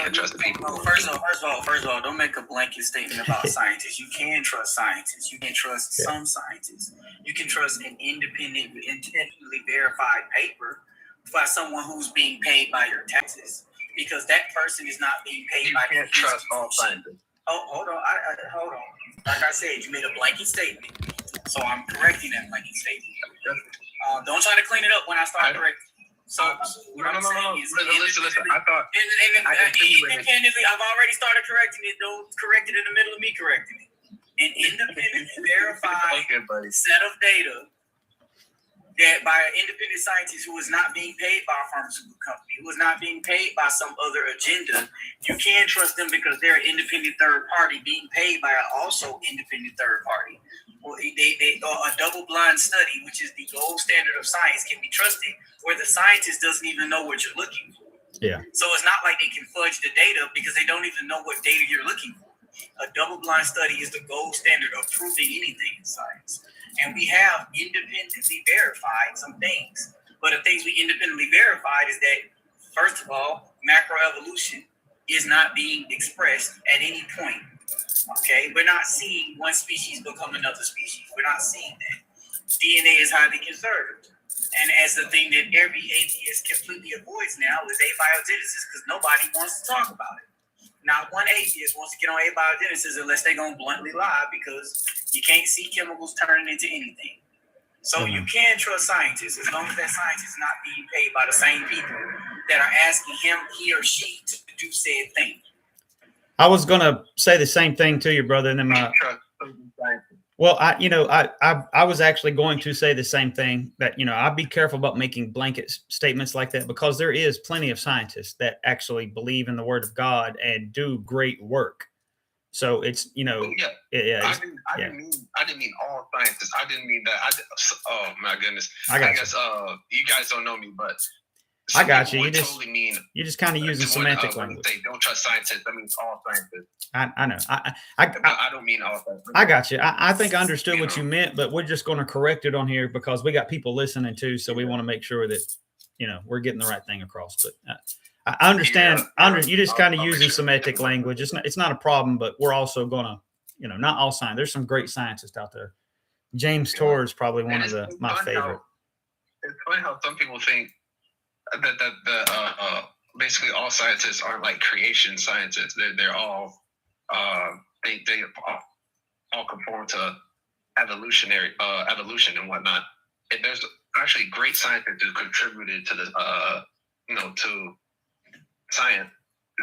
can't trust people. First of all, don't make a blanket statement about scientists. You can trust scientists. You can trust some scientists. You can trust an independently verified paper by someone who's being paid by your taxes, because that person is not being paid by. You can't trust all scientists. Oh, hold on. Hold on. Like I said, you made a blanket statement, so I'm correcting that blanket statement. Don't try to clean it up when I start correcting. So what I'm saying is, listen. I thought independently, I've already started correcting it. Don't correct it in the middle of me correcting it. An independently verified set of data that by an independent scientist who is not being paid by a pharmaceutical company, who is not being paid by some other agenda, you can trust them because they're an independent third party being paid by an also independent third party. Well, a double-blind study, which is the gold standard of science, can be trusted, where the scientist doesn't even know what you're looking for. Yeah. So it's not like they can fudge the data because they don't even know what data you're looking for. A double-blind study is the gold standard of proving anything in science. And we have independently verified some things. But the things we independently verified is that, first of all, macroevolution is not being expressed at any point. Okay? We're not seeing one species become another species. We're not seeing that. DNA is highly conserved. And as the thing that every atheist completely avoids now is abiogenesis, because nobody wants to talk about it. Not one atheist wants to get on abiogenesis unless they're going to bluntly lie, because you can't see chemicals turning into anything. So you can trust scientists as long as that scientist is not being paid by the same people that are asking him, he or she, to do said thing. I was going to say the same thing to you, brother. And then I was actually going to say the same thing, that, I'd be careful about making blanket statements like that, because there is plenty of scientists that actually believe in the word of God and do great work. So it's, I didn't mean all scientists. I didn't mean that. Oh my goodness. I guess you guys don't know me, but I got you. You're just kind of using semantic language. When they don't trust scientists, that means all scientists. I know. I don't mean all scientists. I got you. I think I understood what you meant, but we're just going to correct it on here because we got people listening too. So we want to make sure that, we're getting the right thing across. But I understand. You just kind of using semantic language. It's not a problem, but we're also going to, not all science. There's some great scientists out there. James Tour is probably one of my favorite. It's funny how some people think that basically all scientists aren't like creation scientists. They're all they all conform to evolution and whatnot. And there's actually great scientists who contributed to the to science.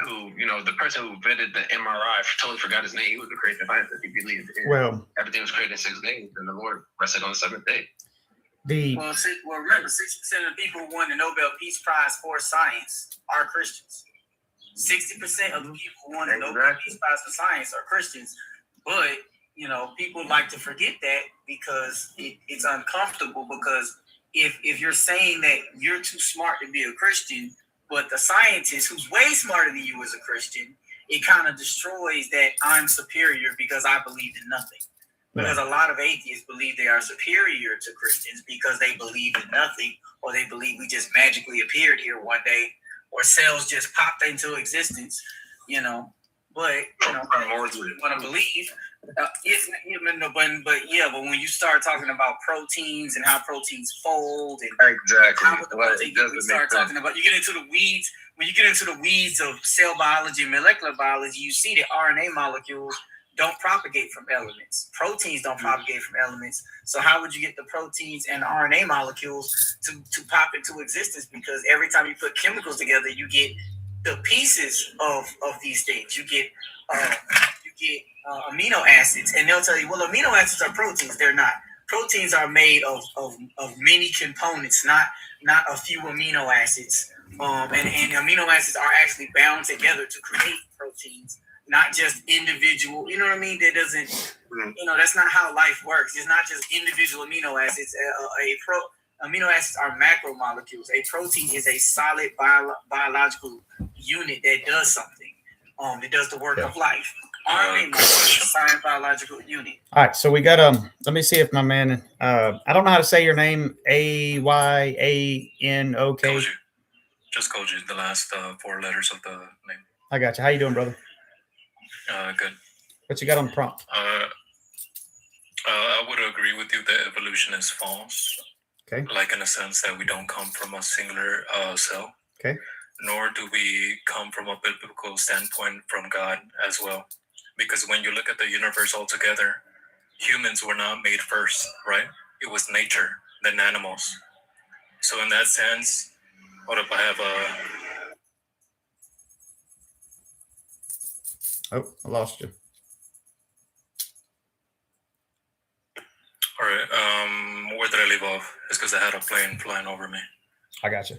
Who the person who invented the MRI, I totally forgot his name. He was a creative scientist. He believed everything was created in 6 days, and the Lord rested on the 7th day. Well, remember, 60% of the people who won the Nobel Peace Prize for science are Christians. 60% of the people who won the Nobel Peace Prize for science are Christians. But, people like to forget that because it's uncomfortable, because if you're saying that you're too smart to be a Christian, but the scientist who's way smarter than you is a Christian, it kind of destroys that I'm superior because I believe in nothing. Because a lot of atheists believe they are superior to Christians because they believe in nothing, or they believe we just magically appeared here one day, or cells just popped into existence, But, you want to believe. But when you start talking about proteins and how proteins fold, and you start talking about, you get into the weeds. When you get into the weeds of cell biology and molecular biology, you see that RNA molecules don't propagate from elements. Proteins don't propagate from elements. So how would you get the proteins and RNA molecules to pop into existence? Because every time you put chemicals together, you get the pieces of these things. You get amino acids, and they'll tell you, well, amino acids are proteins. They're not. Proteins are made of many components, not a few amino acids. And amino acids are actually bound together to create proteins, not just individual. You know what I mean? That doesn't. That's not how life works. It's not just individual amino acids. Amino acids are macromolecules. A protein is a solid biological unit that does something. It does the work of life. RNA molecules, a silent biological unit. All right, so we got let me see if my man. I don't know how to say your name. Ayanok. Just Koji, the last 4 letters of the name. I got you. How you doing, brother? Good. What you got on the prompt? I would agree with you that evolution is false. Okay. Like in a sense that we don't come from a singular cell. Okay. Nor do we come from a biblical standpoint from God as well. Because when you look at the universe altogether, humans were not made first, right? It was nature, then animals. So in that sense, what if I have a... Oh, I lost you. All right. Where did I leave off? It's because I had a plane flying over me. I got you.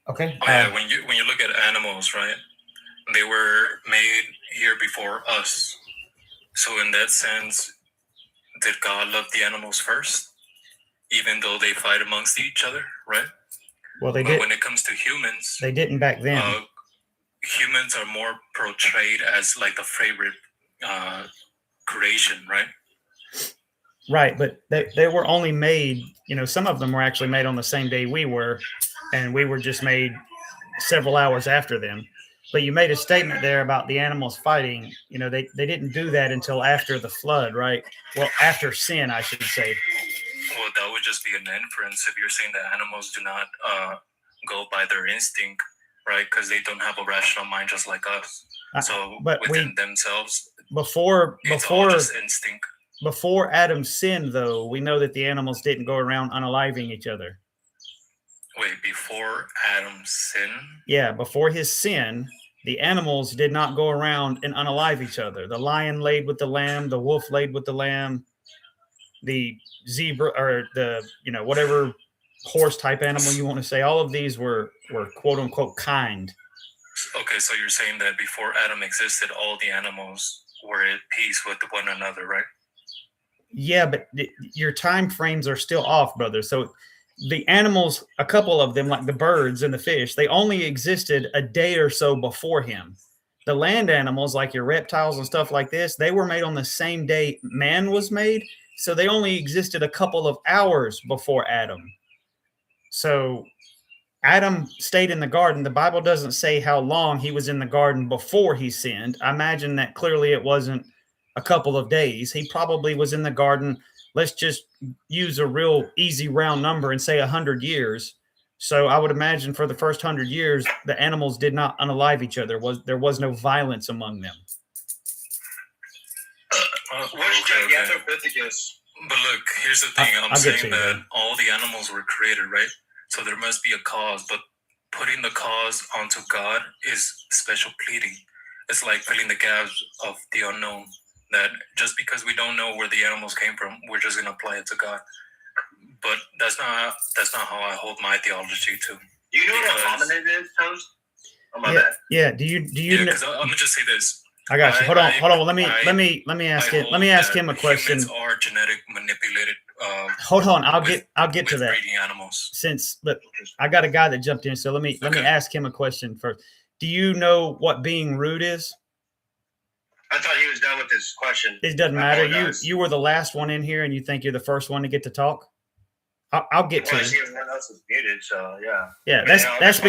Okay. Oh yeah, when you look at animals, right? They were made here before us. So in that sense, did God love the animals first, even though they fight amongst each other, right? Well, they but did. When it comes to humans, they didn't back then. Humans are more portrayed as like the favorite creation, right? Right, but they were only made, some of them were actually made on the same day we were, and we were just made several hours after them. But you made a statement there about the animals fighting. They didn't do that until after the flood, right? Well, after sin, I should say. Well, that would just be an inference if you're saying that animals do not go by their instinct, right? Because they don't have a rational mind just like us. So within themselves, before just instinct. Before Adam sinned, though, we know that the animals didn't go around unaliving each other. Wait, before Adam's sin? Yeah, before his sin, the animals did not go around and unalive each other. The lion laid with the lamb, the wolf laid with the lamb, the zebra, or the, whatever horse type animal you want to say, all of these were quote unquote kind. Okay, so you're saying that before Adam existed, all the animals were at peace with one another, right? Yeah, but your time frames are still off, brother. So the animals, a couple of them, like the birds and the fish, they only existed a day or so before him. The land animals, like your reptiles and stuff like this, they were made on the same day man was made. So they only existed a couple of hours before Adam. So Adam stayed in the garden. The Bible doesn't say how long he was in the garden before he sinned. I imagine that clearly it wasn't a couple of days. He probably was in the garden. Let's just use a real easy round number and say 100 years. So I would imagine for the first 100 years, the animals did not unalive each other. There was no violence among them. But look, here's the thing. I'm saying that all the animals were created, right? So there must be a cause, but putting the cause onto God is special pleading. It's like filling the gaps of the unknown. That just because we don't know where the animals came from, we're just gonna apply it to God. But that's not how I hold my theology too. Do you know what a hominid is, Toast? Oh, my bad. Yeah. Do you? Because I'm gonna just say this. I got you. Hold on. Let me ask him. Let me ask him a question. Humans are genetic manipulated. Hold on. I'll get to that. Breeding animals. But I got a guy that jumped in, so let me ask him a question first. Do you know what being rude is? I thought he was done with this question. It doesn't matter. You were the last one in here, and you think you're the first one to get to talk. I'll get to it. Everyone else is muted, so yeah. Yeah, that's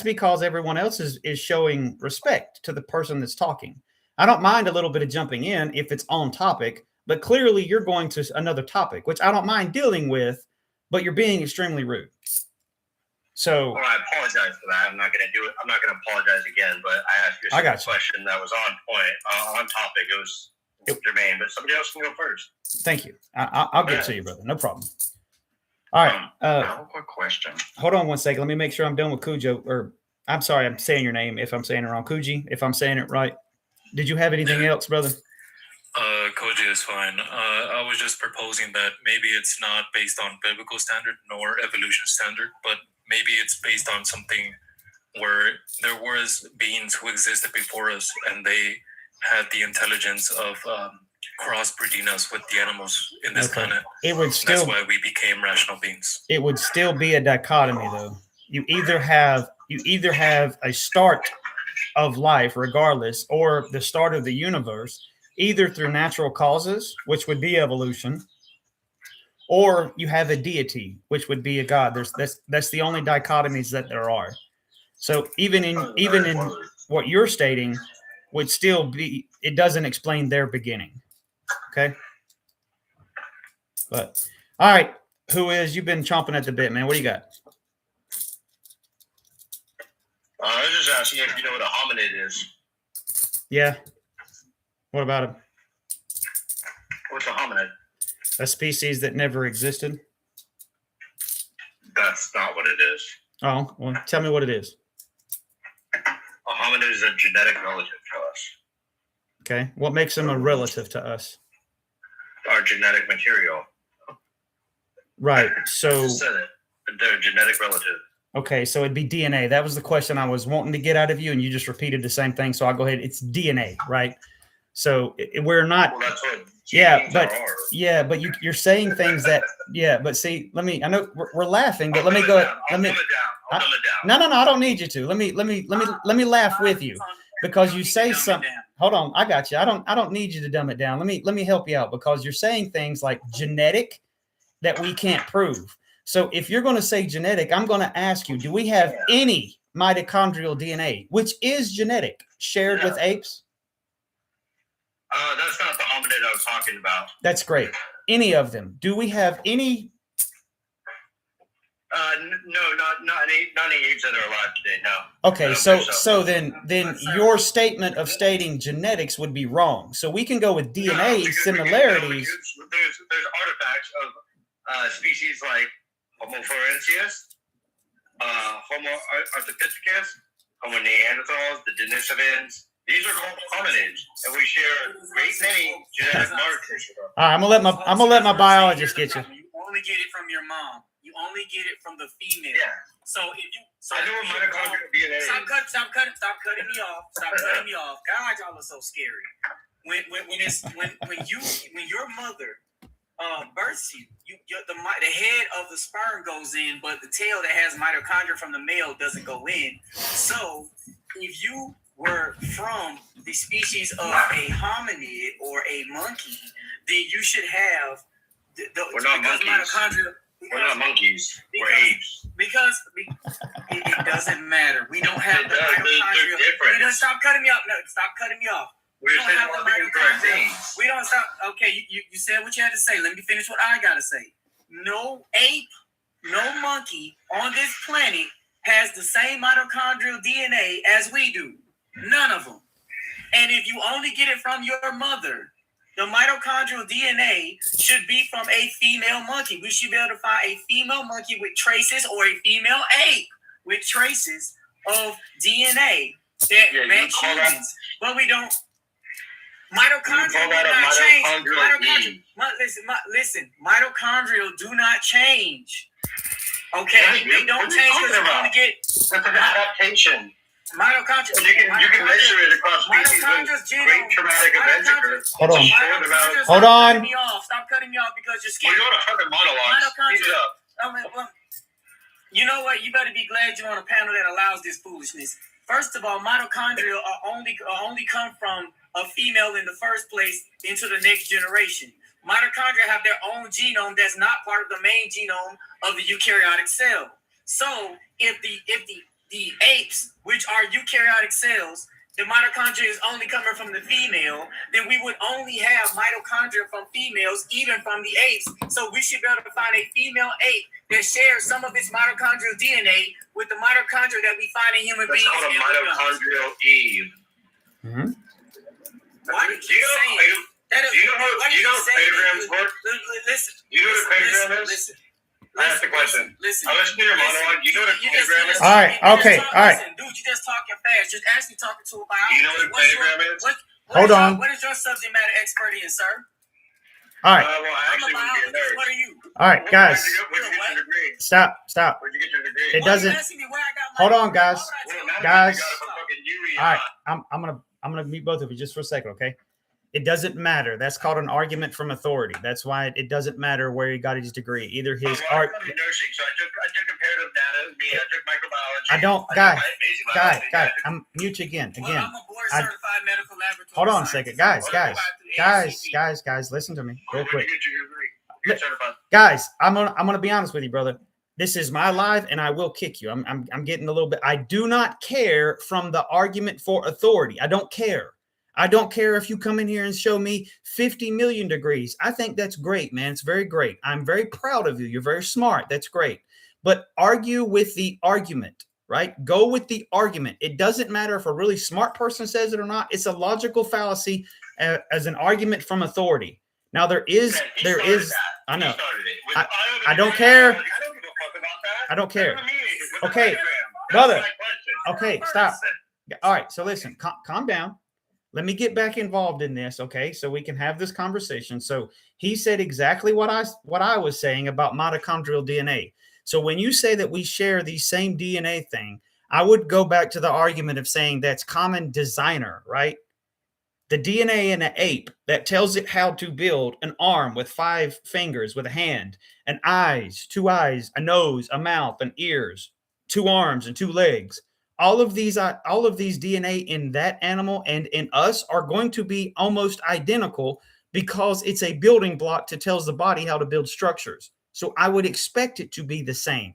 because everyone else is showing respect to the person that's talking. I don't mind a little bit of jumping in if it's on topic, but clearly you're going to another topic, which I don't mind dealing with, but you're being extremely rude. So well, I apologize for that. I'm not going to do it. I'm not going to apologize again, but I asked you a question that was on point, on topic. It was germane, but somebody else can go first. Thank you. I'll get to you, brother. No problem. All right. I have a quick question. Hold on one second. Let me make sure I'm done with Cujo. Or I'm sorry, I'm saying your name if I'm saying it wrong. Kuji, if I'm saying it right. Did you have anything else, brother? Koji is fine. I was just proposing that maybe it's not based on biblical standard nor evolution standard, but maybe it's based on something where there was beings who existed before us and they had the intelligence of crossbreeding us with the animals in this planet. That's why we became rational beings. It would still be a dichotomy, though. You either have a start of life, regardless, or the start of the universe, either through natural causes, which would be evolution, or you have a deity, which would be a god. That's the only dichotomies that there are. So even in what you're stating would still be, it doesn't explain their beginning. Okay. But all right, you've been chomping at the bit, man. What do you got? I was just asking if you know what a hominid is. Yeah. What about him? What's a hominid? A species that never existed. That's not what it is. Oh, well, tell me what it is. A hominid is a genetic relative to us. Okay. What makes them a relative to us? Our genetic material. Right. I So, just said it. They're a genetic relative. okay. So it'd be DNA. That was the question I was wanting to get out of you, and you just repeated the same thing. So I'll go ahead. It's DNA, right? So we're not. Well, that's what. Yeah, but are. but you're saying things that but see, I know we're laughing, but let me I'll dumb it down. No, I don't need you to. Let me laugh with you, because you say something. Hold on, I got you. I don't need you to dumb it down. Let me help you out, because you're saying things like genetic that we can't prove. So if you're going to say genetic, I'm going to ask you, do we have any mitochondrial DNA, which is genetic, shared with apes? That's not the hominid I was talking about. That's great. Any of them? Do we have any? No, not any apes that are alive today. No. Okay, so then your statement of stating genetics would be wrong. So we can go with DNA similarities. There's artifacts of species like Homo florensis, Homo ardipithecus, Homo neanderthals, the Denisovans. These are called hominids, and we share a great many genetic markers. All right, I'm gonna let my biologist get you. You only get it from your mom. You only get it from the female. Yeah. So if you, I know what mitochondrial DNA is. Stop cutting me off. Stop cutting me off. God, y'all are so scary. When your mother births you, the head of the sperm goes in, but the tail that has mitochondria from the male doesn't go in. So if you were from the species of a hominid or a monkey, then you should have we're not monkeys. Mitochondria. We're not monkeys. We're apes. Because it doesn't matter. We don't have the They're mitochondria. different. Stop cutting me off. No, stop cutting me off. We don't have the mitochondria. We don't stop. Okay, you said what you had to say. Let me finish what I gotta say. No ape, no monkey on this planet has the same mitochondrial DNA as we do. None of them. And if you only get it from your mother, the mitochondrial DNA should be from a female monkey. We should be able to find a female monkey with traces, or a female ape with traces of DNA that match humans. But we don't. Mitochondria do not change. Listen. Mitochondria do not change. Okay, they don't change because you only get. That's an adaptation. Mitochondria. You can measure it across species with great traumatic events occur. Hold on. Stop cutting me off because you're scared. We're going 100 monologues. Speed it up. You know what? You better be glad you're on a panel that allows this foolishness. First of all, mitochondria only come from a female in the first place into the next generation. Mitochondria have their own genome that's not part of the main genome of the eukaryotic cell. So if the apes, which are eukaryotic cells, the mitochondria is only coming from the female, then we would only have mitochondria from females, even from the apes. So we should be able to find a female ape that shares some of its mitochondrial DNA with the mitochondria that we find in human beings. That's called a mitochondrial Eve. Mm-hmm. Why did you say that? Do you know how cratograms work? Listen. Do you know what a crategram is? Listen. I asked the question. Listen. I listened to your monologue. You know what a crategram is? All right. Okay. All right. Dude, you just talking fast. Just actually talking to a biologist. Do you know what a crategram is? Hold on. What is your subject matter expert in, sir? All right. Well, I actually would be a nerd. What are you? All right, guys. Where'd you get your degree? Stop. Where'd you get your degree? It doesn't. Hold on, guys. Guys. All right. I'm gonna mute both of you just for a second, okay? It doesn't matter. That's called an argument from authority. That's why it doesn't matter where he got his degree. Either his art. I studied nursing, so I took comparative data. I took microbiology. I don't, guys. I'm mute you again. I'm a board certified medical laboratory. Hold on a second, guys. Listen to me real quick. Where'd you get your degree? You're certified. Guys, I'm gonna be honest with you, brother. this is my live and I will kick you. I'm getting a little bit. I do not care from the argument for authority. I don't care. I don't care if you come in here and show me 50 million degrees. I think that's great, man. It's very great. I'm very proud of you. You're very smart. That's great. But argue with the argument, right? Go with the argument. It doesn't matter if a really smart person says it or not. It's a logical fallacy as an argument from authority. Now there is. I know. I don't care. I don't care. Okay, brother. Okay, stop. All right. So listen, calm down. Let me get back involved in this, okay? So we can have this conversation. So he said exactly what I was saying about mitochondrial DNA. So when you say that we share the same DNA thing, I would go back to the argument of saying that's common designer, right? The DNA in an ape that tells it how to build an arm with 5 fingers, with a hand, and eyes, 2 eyes, a nose, a mouth, and ears, 2 arms and 2 legs. All of these DNA in that animal and in us are going to be almost identical because it's a building block that tells the body how to build structures. So I would expect it to be the same.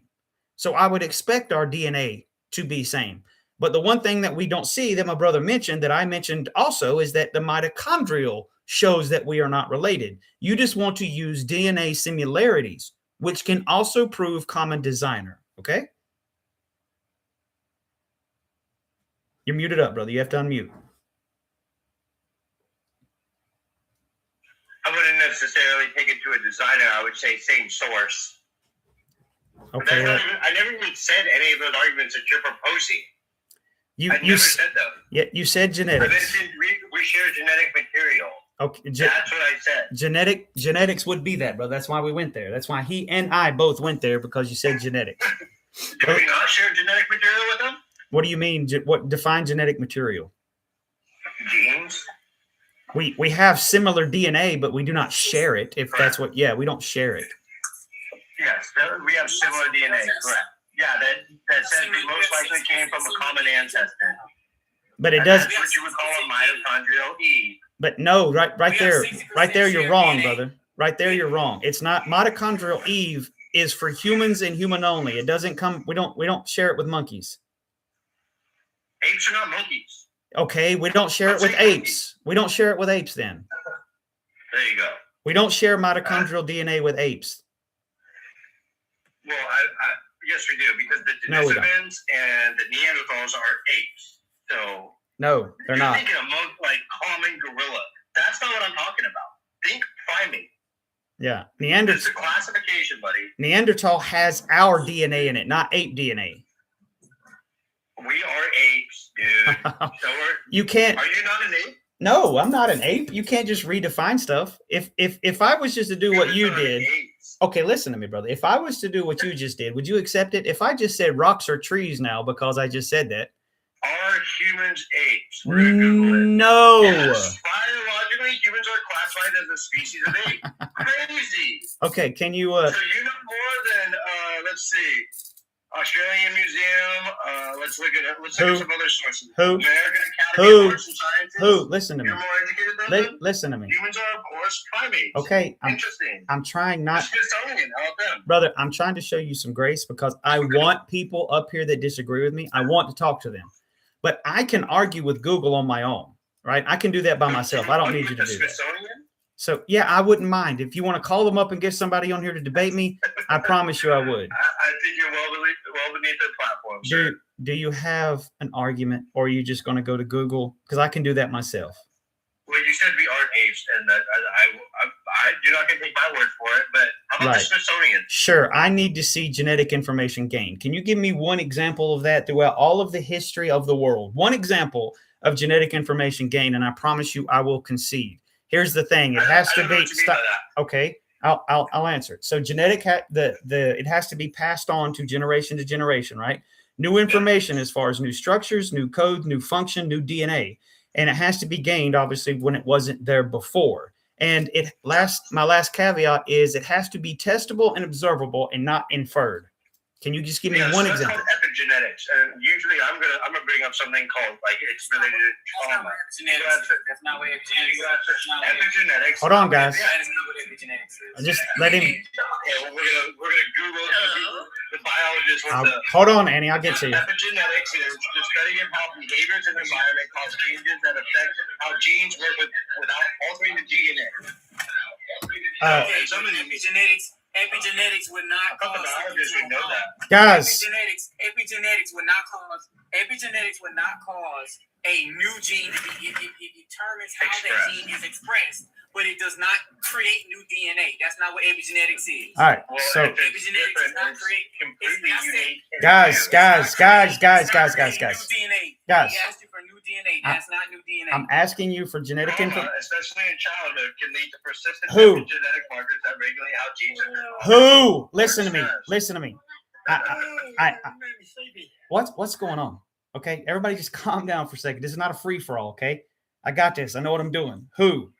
So I would expect our DNA to be same. But the one thing that we don't see that my brother mentioned, that I mentioned also, is that the mitochondrial shows that we are not related. You just want to use DNA similarities, which can also prove common designer. Okay? You're muted up, brother. You have to unmute. I wouldn't necessarily take it to a designer. I would say same source. Okay. I never even said any of those arguments that you're proposing. I You never said them. Yeah, you said I genetics. mentioned we share genetic material. Okay, That's what I said. genetics would be that, brother. That's why we went there. That's why he and I both went there, because you said genetics. Do we not share genetic material with them? What do you mean? What define genetic material? Genes. We have similar DNA, but we do not share it. If that's what, yeah, we don't share it. Yes, we have similar DNA. Correct. Yeah, that says we most likely came from a common ancestor. But it And does. That's what you would call a mitochondrial Eve. But no, right there, 60% you're share wrong, DNA. brother. Right there, you're wrong. It's not mitochondrial Eve is for humans and human only. It doesn't come. We don't share it with monkeys. Apes are not monkeys. Okay, we don't share it with apes. We don't share it with apes. Then There you go. we don't share mitochondrial DNA with apes. Well, yes, we do, because the No, we don't. Denisovans and the Neanderthals are apes. So No, they're you're not. thinking of like common gorilla. That's not what I'm talking about. Think primate. Yeah, It's a classification, buddy. Neanderthal has our DNA in it, not ape DNA. We are apes, dude. So You can't. are you not an ape? No, I'm not an ape. You can't just redefine stuff. If I was just to do what you Humans are did. apes. Okay, listen to me, brother. If I was to do what you just did, would you accept it? If I just said rocks are trees now because I just said that. Are humans apes? We're gonna Google it. No. Yes, biologically, humans are classified as a species of ape. Crazy. Okay, can you So you know more than let's see, Australian Museum. Let's look at some other sources. Who? American Academy of Arts and Sciences. who? Listen to me. You're more educated than them? Listen to me. Humans are, of course, primates. Okay, Interesting. I'm trying not, Smithsonian, how about them? brother. I'm trying to show you some grace because I want people up here that disagree with me. I want to talk to them, but I can argue with Google on my own, right? I can do that by myself. I don't need you to do that. Smithsonian? So yeah, I wouldn't mind if you want to call them up and get somebody on here to debate me. I promise you, I would. I think you're well beneath their platform, sir. Do you have an argument, or are you just going to go to Google? Because I can do that myself. Well, you said we aren't apes, and that you're not going to take my word for it, but how about Right. the Smithsonian? Sure, I need to see genetic information gained. Can you give me one example of that throughout all of the history of the world? One example of genetic information gained, and I promise you, I will concede. Here's the thing: it has to I don't know be. what you mean by that. Okay, I'll answer it. So genetic it has to be passed on to generation, right? New information as far as new structures, new code, new function, new DNA, and it has to be gained obviously when it wasn't there before. And my last caveat is it has to be testable and observable and not inferred. Can you just give me Yeah, one so that's example? called epigenetics, and usually I'm gonna bring up something called like it's related to trauma. That's not what epigenetics. Epigenetics. Hold on, guys. That is not what epigenetics is. Just let him. Yeah, well, we're gonna Google the biologist with the Hold on, Annie. I'll get to you. epigenetics is the study of how behaviors in the environment cause changes that affect how genes work without altering the DNA. Okay, some of epigenetics would not I thought the cause. biologist would know that. Guys, Epigenetics would not cause. Epigenetics would not cause a new gene to be. It determines how that gene is expressed, but it does not create new DNA. That's not what epigenetics is. all right. Well, So, Epigenetics does not create. completely unique. guys. New DNA. Guys. He asked you for new DNA. That's not new DNA. I'm asking you for genetic Trauma, information. especially in childhood, can lead to persistent Who? genetic markers that regulate how genes are. Who? Listen to me. Listen to me. What's going on? Okay, everybody, just calm down for a second. This is not a free for all. Okay, I got this. I know what I'm doing. Who?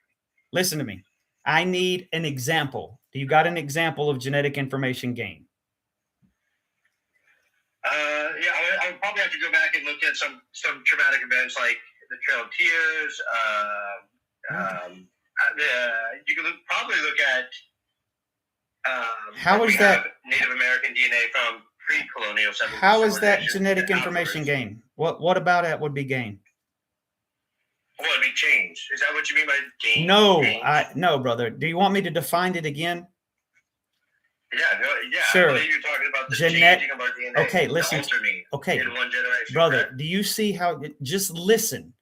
Listen to me. I need an example. Do you got an example of genetic information gain? Yeah, I would probably have to go back and look at some traumatic events like the Trail of Tears. You can probably look at. How is that Native American DNA from pre-colonial civilization? How is that genetic information gain? What about it would be gain? Well, it'd be change. Is that what you mean by gain? No, Change? no, brother. Do you want me to define it again? Yeah, Sure. I believe you're talking about the Genet- changing of our DNA. Okay, listen. Altering Okay, in one generation. brother, correct? do you see how just listen?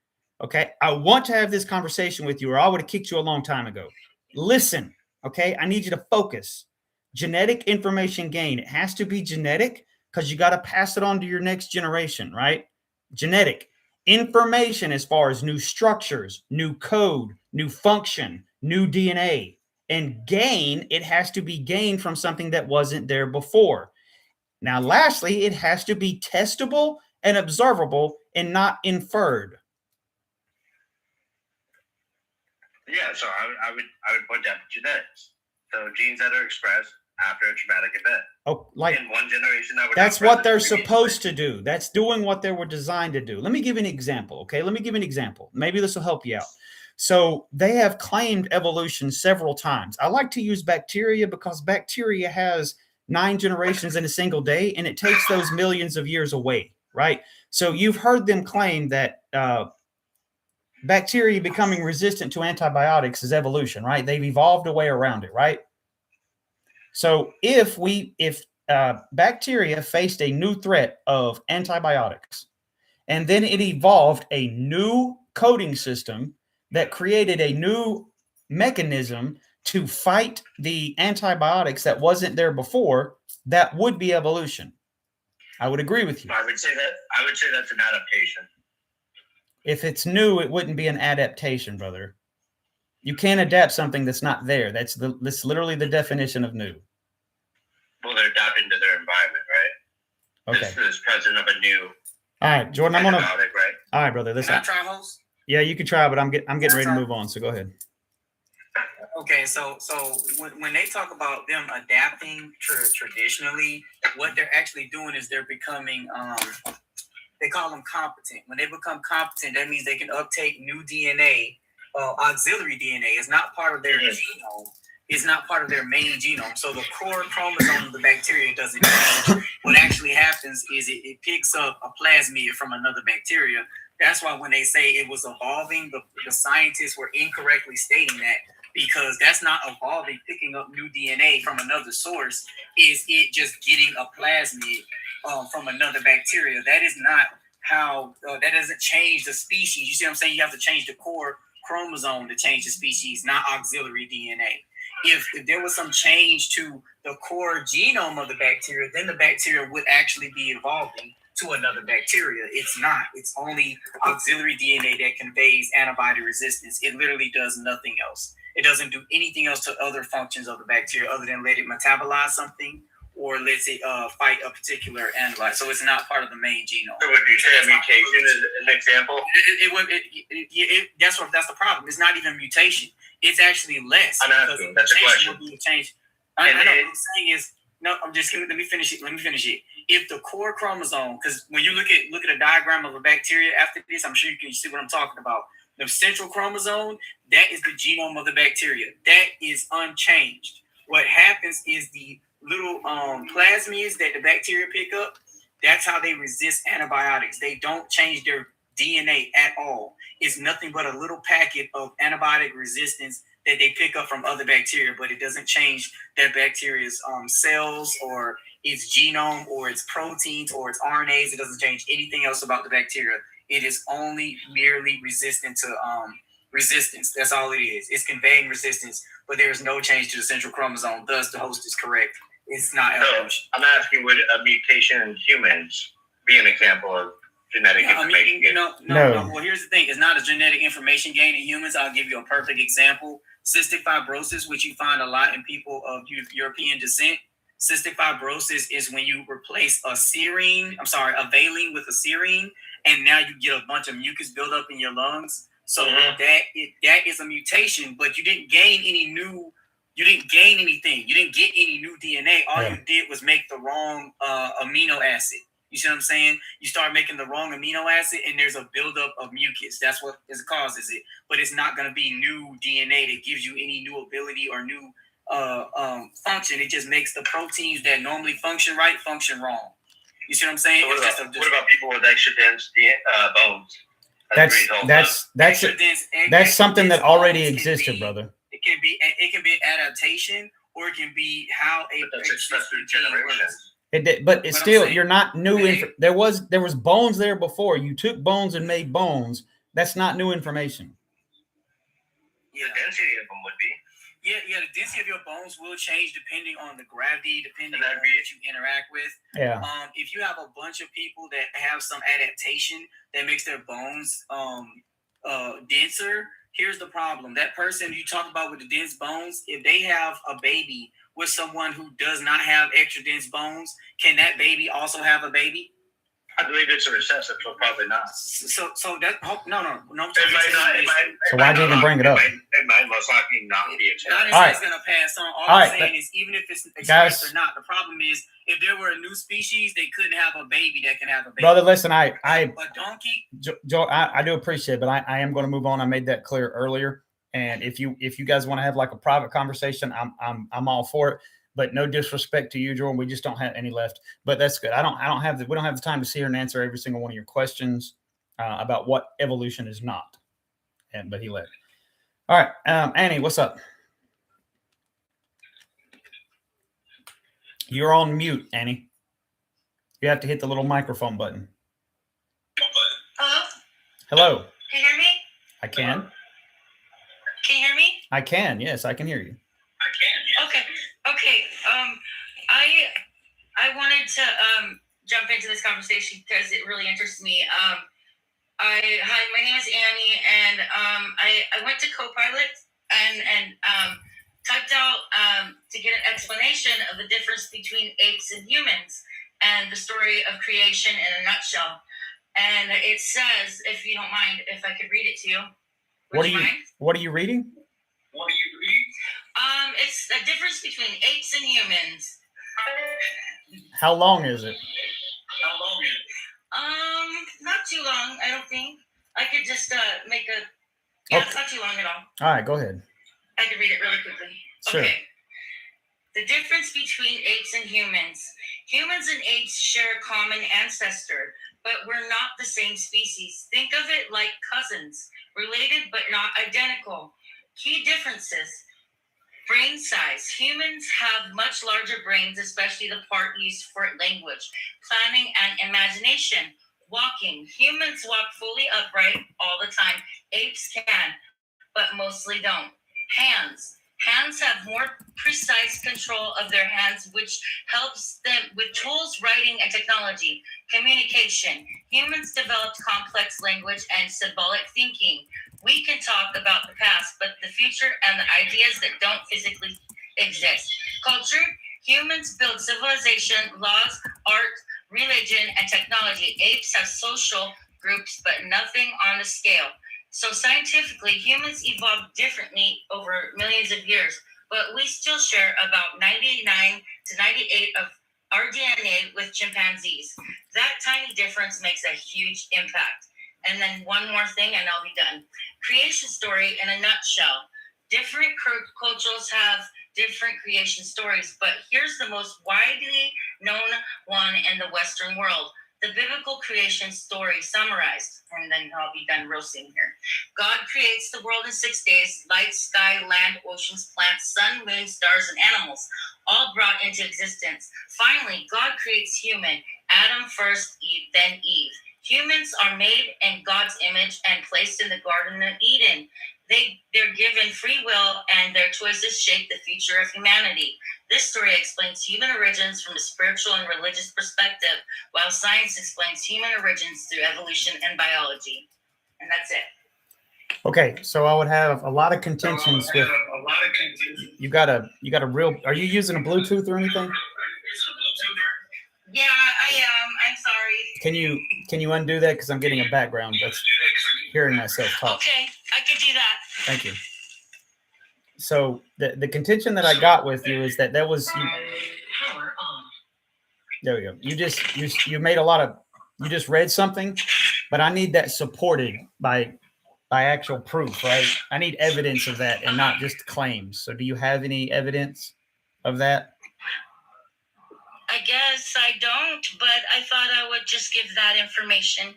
Okay, I want to have this conversation with you, or I would have kicked you a long time ago. Listen, okay, I need you to focus. Genetic information gain, it has to be genetic because you got to pass it on to your next generation, right? Genetic information as far as new structures, new code, new function, new DNA. And gain, it has to be gained from something that wasn't there before. Now, lastly, it has to be testable and observable and not inferred. Yeah, so I would point that to genetics. So genes that are expressed after a traumatic event. Oh, like In one generation, that would that's not what they're present supposed to do. That's doing what they were designed to do. Let me give you an example. Okay. Let me give you an example. Maybe this will help you out. So they have claimed evolution several times. I like to use bacteria because bacteria has 9 generations in a single day, and it takes those millions of years away, right? So you've heard them claim that bacteria becoming resistant to antibiotics is evolution, right? They've evolved a way around it, right? So if bacteria faced a new threat of antibiotics, and then it evolved a new coding system that created a new mechanism to fight the antibiotics that wasn't there before, that would be evolution. I would agree with you. I would say that's an adaptation. If it's new, it wouldn't be an adaptation, brother. You can't adapt something that's not there. That's literally the definition of new. Well, they're adapting to their environment, right? Okay. This is present of a new. All right, Jordan. I'm gonna. antibiotic, right? All right, brother. Listen. Can I try, host? Yeah, you can try, but I'm getting ready to move on. So go ahead. Okay, so when they talk about them adapting traditionally, what they're actually doing is they're becoming they call them competent. When they become competent, that means they can uptake new DNA, auxiliary DNA. It's not part of their genome. It's not part of their main genome. So the core chromosome of the bacteria doesn't change. What actually happens is it picks up a plasmid from another bacteria. That's why when they say it was evolving, the scientists were incorrectly stating that, because that's not evolving, picking up new DNA from another source. Is it just getting a plasmid from another bacteria? That is not how, that doesn't change the species. You see what I'm saying? You have to change the core chromosome to change the species, not auxiliary DNA. If there was some change to the core genome of the bacteria, then the bacteria would actually be evolving to another bacteria. It's not. It's only auxiliary DNA that conveys antibody resistance. It literally does nothing else. It doesn't do anything else to other functions of the bacteria other than let it metabolize something or lets it fight a particular antibody. So it's not part of the main genome. So would you say a mutation is an example? That's the problem. It's not even mutation. It's actually less. I'm asking. That's a question. Would be a change. I know what I'm saying is No, I'm just kidding. Let me finish it. If the core chromosome, because when you look at a diagram of a bacteria after this, I'm sure you can see what I'm talking about. The central chromosome, that is the genome of the bacteria. That is unchanged. What happens is the little plasmids that the bacteria pick up, that's how they resist antibiotics. They don't change their DNA at all. It's nothing but a little packet of antibiotic resistance that they pick up from other bacteria, but it doesn't change that bacteria's cells or its genome or its proteins or its RNAs. It doesn't change anything else about the bacteria. It is only merely resistant to resistance. That's all it is. It's conveying resistance, but there is no change to the central chromosome. Thus, the host is correct. It's not evolution. I'm asking, would a mutation in humans be an example of genetic information gain? No. Well, here's the thing. It's not a genetic information gain in humans. I'll give you a perfect example. Cystic fibrosis, which you find a lot in people of European descent. Cystic fibrosis is when you replace a valine with a serine, and now you get a bunch of mucus buildup in your lungs. So that is a mutation, but you didn't gain anything. You didn't get any new DNA. All you did was make the wrong amino acid. You see what I'm saying? You start making the wrong amino acid, and there's a buildup of mucus. That's what causes it. But it's not going to be new DNA that gives you any new ability or new function. It just makes the proteins that normally function right function wrong. You see what I'm saying? So what about people with extra dense bones? That's something that already existed, brother. It can be adaptation, or it can be how that's expressed through generations. But it's still, you're not new. There was bones there before. You took bones and made bones. That's not new information. Yeah. The density of them would be. Yeah. The density of your bones will change depending on the gravity, depending on what you interact with. Yeah. If you have a bunch of people that have some adaptation that makes their bones denser, here's the problem. That person you talk about with the dense bones, if they have a baby with someone who does not have extra dense bones, can that baby also have a baby? I believe it's a recessive, so probably not. So that no. So why'd you even bring it up? It might most likely not be accepted. All right. It's going to pass on. All I'm saying is, even if it's expressed or not, the problem is if there were a new species, they couldn't have a baby that can have a baby. Brother, listen, a donkey. Joe, I do appreciate it, but I am going to move on. I made that clear earlier. And if you guys want to have like a private conversation, I'm all for it. But no disrespect to you, Jordan. We just don't have any left. But that's good. We don't have the time to sit here and answer every single one of your questions about what evolution is not. But he left. All right, Annie, what's up? You're on mute, Annie. You have to hit the little microphone button. Hello? Hello. Can you hear me? I can. Can you hear me? I can. Yes, I can hear you. I can. Okay. I wanted to jump into this conversation because it really interests me. Hi, my name is Annie, and I went to Copilot and typed out to get an explanation of the difference between apes and humans and the story of creation in a nutshell. And it says, if you don't mind, if I could read it to you. What are you reading? It's the difference between apes and humans. How long is it? Not too long, I don't think. I could just make a. Yeah, It's not too long at all. All right, go ahead. I could read it really quickly. Sure. Okay. The difference between apes and humans. Humans and apes share a common ancestor, but we're not the same species. Think of it like cousins, related but not identical. Key differences. Brain size. Humans have much larger brains, especially the part used for language, planning, and imagination. Walking. Humans walk fully upright all the time. Apes can, but mostly don't. Hands. Hands have more precise control of their hands, which helps them with tools, writing, and technology. Communication. Humans developed complex language and symbolic thinking. We can talk about the past, but the future and the ideas that don't physically exist. Culture. Humans build civilization, laws, art, religion, and technology. Apes have social groups, but nothing on the scale. So scientifically, humans evolved differently over millions of years. but we still share about 99 to 98 of our DNA with chimpanzees. That tiny difference makes a huge impact. And then one more thing, and I'll be done. Creation story in a nutshell. Different cultures have different creation stories, but here's the most widely known one in the Western world. The biblical creation story summarized, and then I'll be done real soon here. God creates the world in 6 days: light, sky, land, oceans, plants, sun, moon, stars, and animals, all brought into existence. Finally, God creates human. Adam first, Eve, then Eve. Humans are made in God's image and placed in the Garden of Eden. They're given free will, and their choices shape the future of humanity. This story explains human origins from a spiritual and religious perspective, while science explains human origins through evolution and biology. And that's it. Okay, so I would have a lot of contentions with. You got a real. Are you using a Bluetooth or anything? Yeah, I am. I'm sorry. Can you undo that, because I'm getting a background that's hearing myself talk. Okay, I could do that. Thank you. So the contention that I got with you is that was Power on. there we go. You made a lot of, you just read something, but I need that supported by actual proof, right? I need evidence of that and not just claims. So do you have any evidence of that? I guess I don't, but I thought I would just give that information.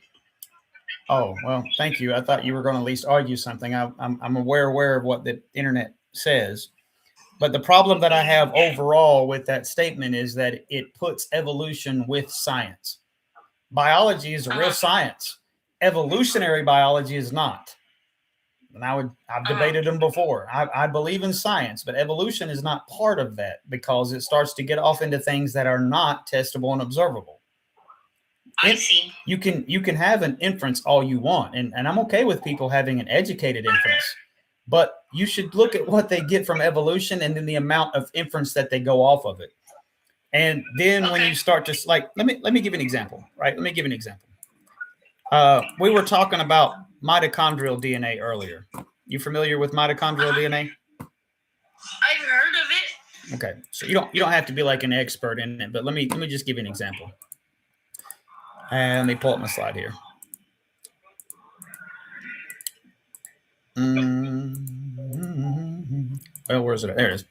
Oh, well, thank you. I thought you were going to at least argue something. I'm aware of what the internet says. But the problem that I have overall with that statement is that it puts evolution with science. Biology is a real science. Evolutionary biology is not. And I've debated them before. I believe in science, but evolution is not part of that, because it starts to get off into things that are not testable and observable. I see. You can have an inference all you want, and I'm okay with people having an educated inference, but you should look at what they get from evolution and then the amount of inference that they go off of it. And then when you start to, like, let me give an example, right? Let me give an example. We were talking about mitochondrial DNA earlier. You familiar with mitochondrial DNA? I've heard of it. Okay, so you don't have to be like an expert in it, but let me just give you an example. And let me pull up my slide here. Well, where is it? There it is.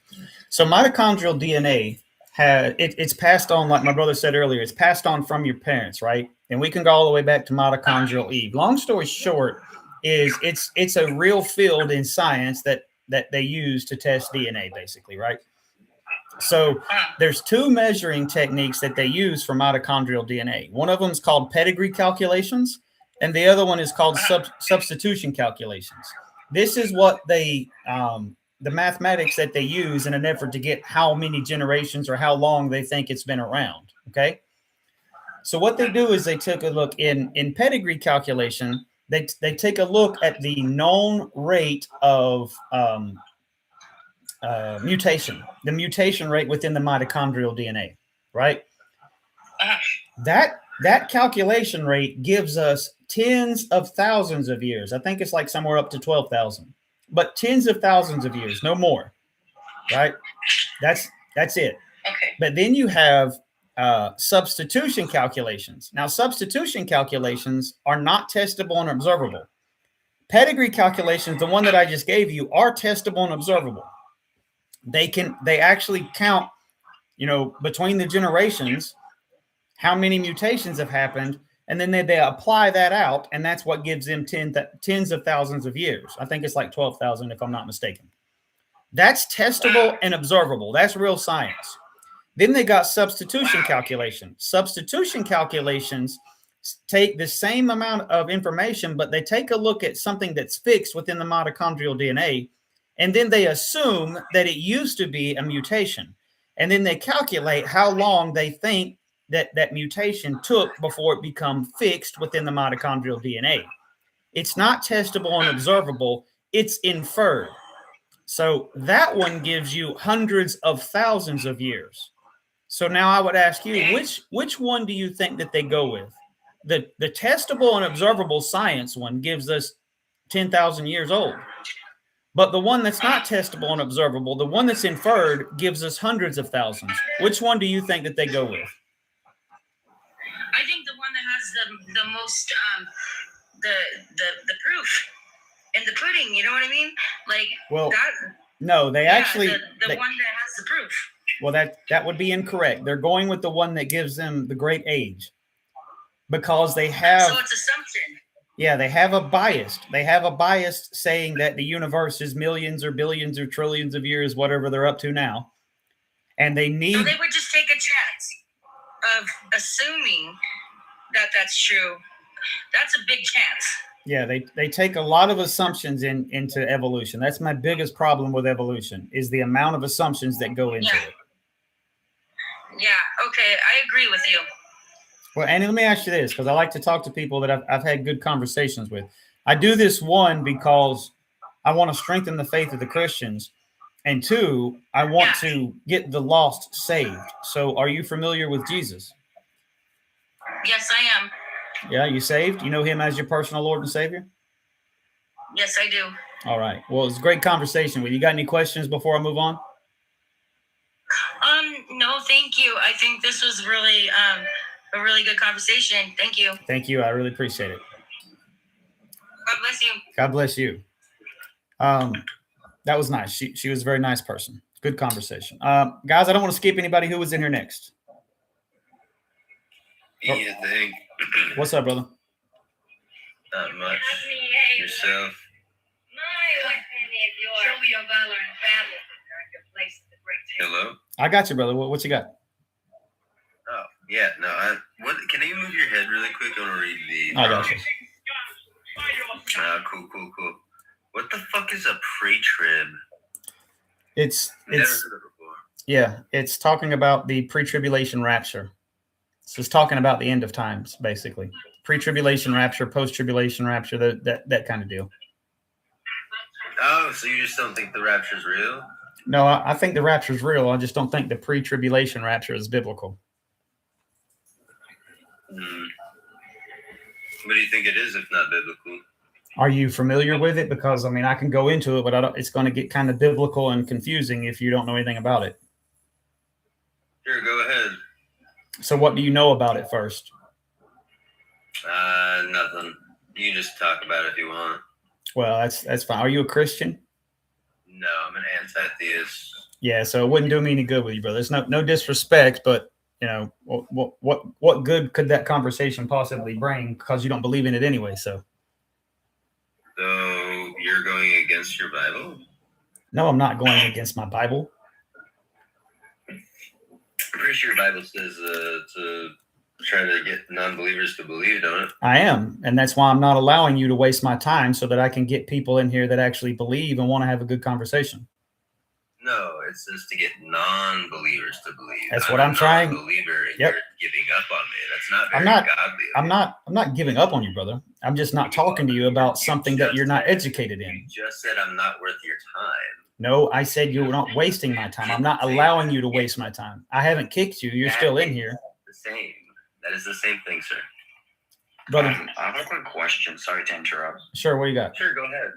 So mitochondrial DNA it's passed on, like my brother said earlier, it's passed on from your parents, right? And we can go all the way back to mitochondrial Eve. Long story short is it's a real field in science that they use to test DNA, basically, right? So there's two measuring techniques that they use for mitochondrial DNA. One of them is called pedigree calculations, and the other one is called substitution calculations. This is what the mathematics that they use in an effort to get how many generations or how long they think it's been around. Okay. So what they do is they took a look in pedigree calculation. They take a look at the known rate of mutation, the mutation rate within the mitochondrial DNA, right? That calculation rate gives us tens of thousands of years. I think it's like somewhere up to 12,000, but tens of thousands of years, no more, right? That's it. Okay. But then you have substitution calculations. Now, substitution calculations are not testable and observable. Pedigree calculations, the one that I just gave you, are testable and observable. They actually count, between the generations, how many mutations have happened, and then they apply that out, and that's what gives them tens of thousands of years. I think it's like 12,000 if I'm not mistaken. That's testable and observable. That's real science. Then they got substitution calculations. Substitution calculations take the same amount of information, but they take a look at something that's fixed within the mitochondrial DNA, and then they assume that it used to be a mutation. And then they calculate how long they think that mutation took before it become fixed within the mitochondrial DNA. It's not testable and observable. It's inferred. So that one gives you hundreds of thousands of years. So now I would ask you, which one do you think that they go with? The testable and observable science one gives us 10,000 years old. But the one that's not testable and observable, the one that's inferred, gives us hundreds of thousands. Which one do you think that they go with? I think the one that has the most the proof in the pudding. You know what I mean? Like that. No, they actually the one that has the proof. Well, that would be incorrect. They're going with the one that gives them the great age, because they have. So it's assumption. Yeah, they have a bias. They have a bias saying that the universe is millions or billions or trillions of years, whatever they're up to now, and they need. So they would just take a chance of assuming that that's true. That's a big chance. Yeah, they take a lot of assumptions into evolution. That's my biggest problem with evolution, is the amount of assumptions that go into it. Yeah, okay, I agree with you. Well, and let me ask you this, because I like to talk to people that I've had good conversations with. I do this, one, because I want to strengthen the faith of the Christians, and two, I want to get the lost saved. So are you familiar with Jesus? Yes, I am. Yeah, you saved? You know him as your personal Lord and Savior? Yes, I do. All right. Well, it's a great conversation with you. Got any questions before I move on? No, thank you. I think this was really a really good conversation. Thank you. Thank you. I really appreciate it. God bless you. God bless you. That was nice. She was a very nice person. Good conversation. Guys, I don't want to skip anybody. Who was in here next? Yeah, thank. What's up, brother? Not much. Yourself? Show me your valor in battle. Hello? I got you, brother. What you got? Oh, yeah, no, what, can you move your head really quick? I want to read the... I got you. Cool. What the fuck is a pre-trib? It's Never heard of it before. Yeah, it's talking about the pre-tribulation rapture. So it's talking about the end of times, basically. Pre-tribulation rapture, post-tribulation rapture, that kind of deal. Oh, so you just don't think the rapture's real? No, I think the rapture is real. I just don't think the pre-tribulation rapture is biblical. What do you think it is, if not biblical? Are you familiar with it? Because, I mean, I can go into it, but it's going to get kind of biblical and confusing if you don't know anything about it. Sure, go ahead. So what do you know about it first? Nothing. You can just talk about it if you want. Well, that's fine. Are you a Christian? No, I'm an anti-theist. Yeah, so it wouldn't do me any good with you, brother. There's no disrespect, but you know what good could that conversation possibly bring? Because you don't believe in it anyway. So you're going against your Bible? No, I'm not going against my Bible. I'm pretty sure your Bible says to try to get non-believers to believe, don't it? I am, and that's why I'm not allowing you to waste my time, so that I can get people in here that actually believe and want to have a good conversation. No, it says to get non-believers to believe. That's what I'm trying. Believer, and Yep. You're giving up on me. That's not very godly. I'm not giving up on you, brother. I'm just not talking to you about something that you're not educated in. You just said I'm not worth your time. No, I said you're not wasting my time. I'm not allowing you to waste my time. I haven't kicked you. You're still in here. The same. That is the same thing, sir. Brother, I have a quick question. Sorry to interrupt. sure. What do you got? Sure, go ahead.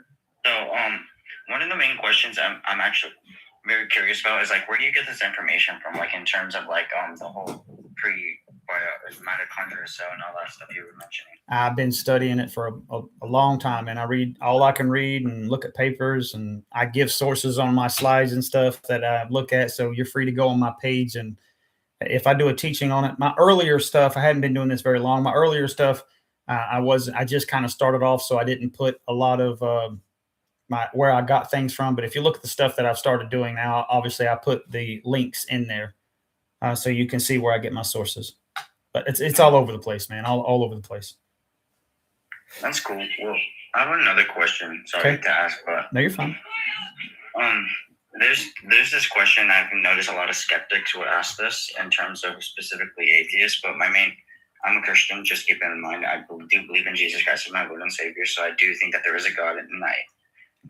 So, one of the main questions I'm actually very curious about is like, where do you get this information from? Like, in terms of like the whole mitochondrial cell and all that stuff you were mentioning. I've been studying it for a long time, and I read all I can read and look at papers, and I give sources on my slides and stuff that I look at. So you're free to go on my page, and if I do a teaching on it, my earlier stuff, I hadn't been doing this very long. My earlier stuff, I just kind of started off, so I didn't put a lot of where I got things from. But if you look at the stuff that I've started doing now, obviously I put the links in there so you can see where I get my sources. But it's all over the place, man, all over the place. That's cool. Well, I have another question. Sorry to ask, but no, you're fine. There's this question I've noticed a lot of skeptics would ask this in terms of specifically atheists, but I'm a Christian, just keep it in mind. I do believe in Jesus Christ as my Lord and Savior, so I do think that there is a God, and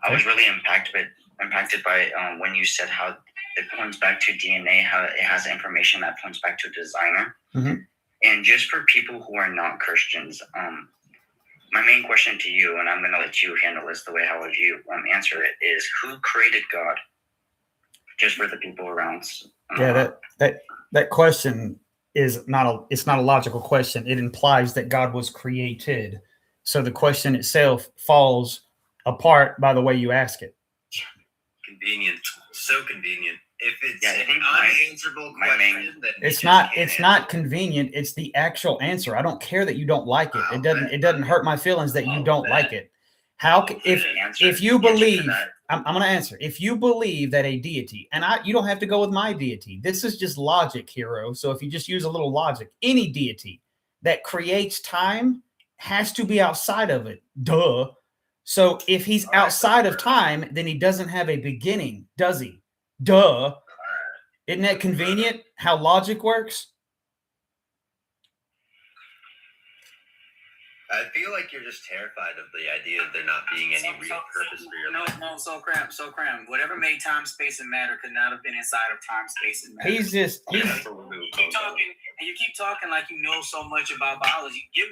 I was really impacted by when you said how it points back to DNA, how it has information that points back to a designer. Mm-hmm. And just for people who are not Christians, my main question to you, and I'm going to let you handle this the way how would you answer it, is who created God? Just for the people around. Yeah, that question is it's not a logical question. It implies that God was created. So the question itself falls apart by the way you ask it. Convenient. So convenient. If it's I an think unanswerable question, then it's not convenient. It's the actual answer. I don't care that you don't like it. It doesn't hurt my feelings that you don't like it. How if you believe I'm going to answer. If you believe that a deity, and you don't have to go with my deity. This is just logic, hero. So if you just use a little logic, any deity that creates time has to be outside of it. Duh. So if he's outside of time, then he doesn't have a beginning, does he? Duh. Isn't that convenient how logic works? I feel like you're just terrified of the idea of there not being any real purpose for your life. No, so cram. Whatever made time, space, and matter could not have been inside of time, space, and matter. He's you keep talking like you know so much about biology. Give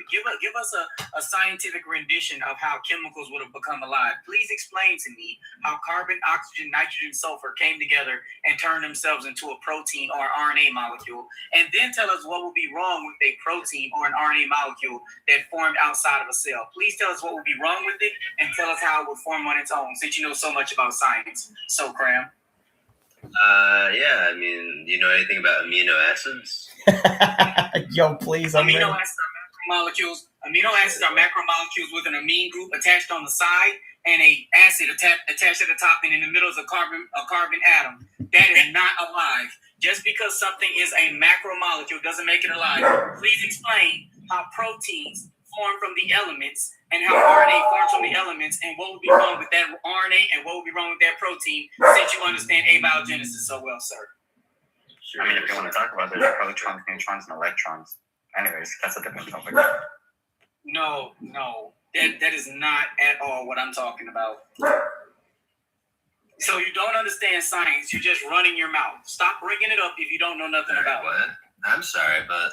us a scientific rendition of how chemicals would have become alive. Please explain to me how carbon, oxygen, nitrogen, sulfur came together and turned themselves into a protein or RNA molecule, and then tell us what would be wrong with a protein or an RNA molecule that formed outside of a cell. Please tell us what would be wrong with it and tell us how it would form on its own, since you know so much about science. So, Cram. Yeah, I mean, do you know anything about amino acids? Yo, please. Amino acids are macromolecules. Amino acids are macromolecules with an amine group attached on the side and a acid attached at the top, and in the middle is a carbon atom. That is not alive. Just because something is a macromolecule doesn't make it alive. Please explain how proteins form from the elements and how RNA forms from the elements, and what would be wrong with that RNA and what would be wrong with that protein, since you understand abiogenesis so well, sir. I mean, if you want to talk about it, there's protons, neutrons, and electrons. Anyways, that's a different topic. No, that is not at all what I'm talking about. So you don't understand science. You're just running your mouth. Stop bringing it up if you don't know nothing about what? I'm sorry, but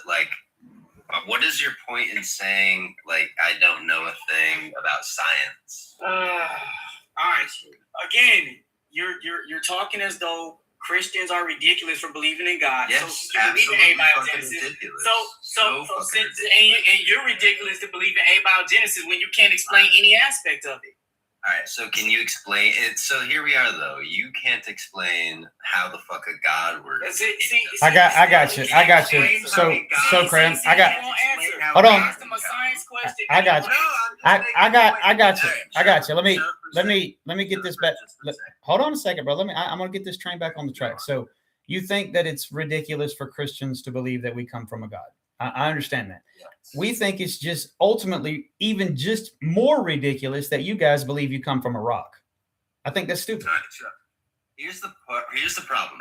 what is your point in saying I don't know a thing about science? All right. Again, you're talking as though Christians are ridiculous for believing in God. Yes, so you believe in abiogenesis. Ridiculous. So and you're ridiculous to believe in abiogenesis when you can't explain any aspect of it. All right, so can you explain it? So here we are, though. You can't explain how the fuck a God works. I got you. So, Cram, hold on. I got you. Let me get this back. Hold on a second, bro. I'm gonna get this train back on the track. So, you think that it's ridiculous for Christians to believe that we come from a God? I understand that. Yes. We think it's just ultimately even just more ridiculous that you guys believe you come from a rock. I think that's stupid. Here's the problem.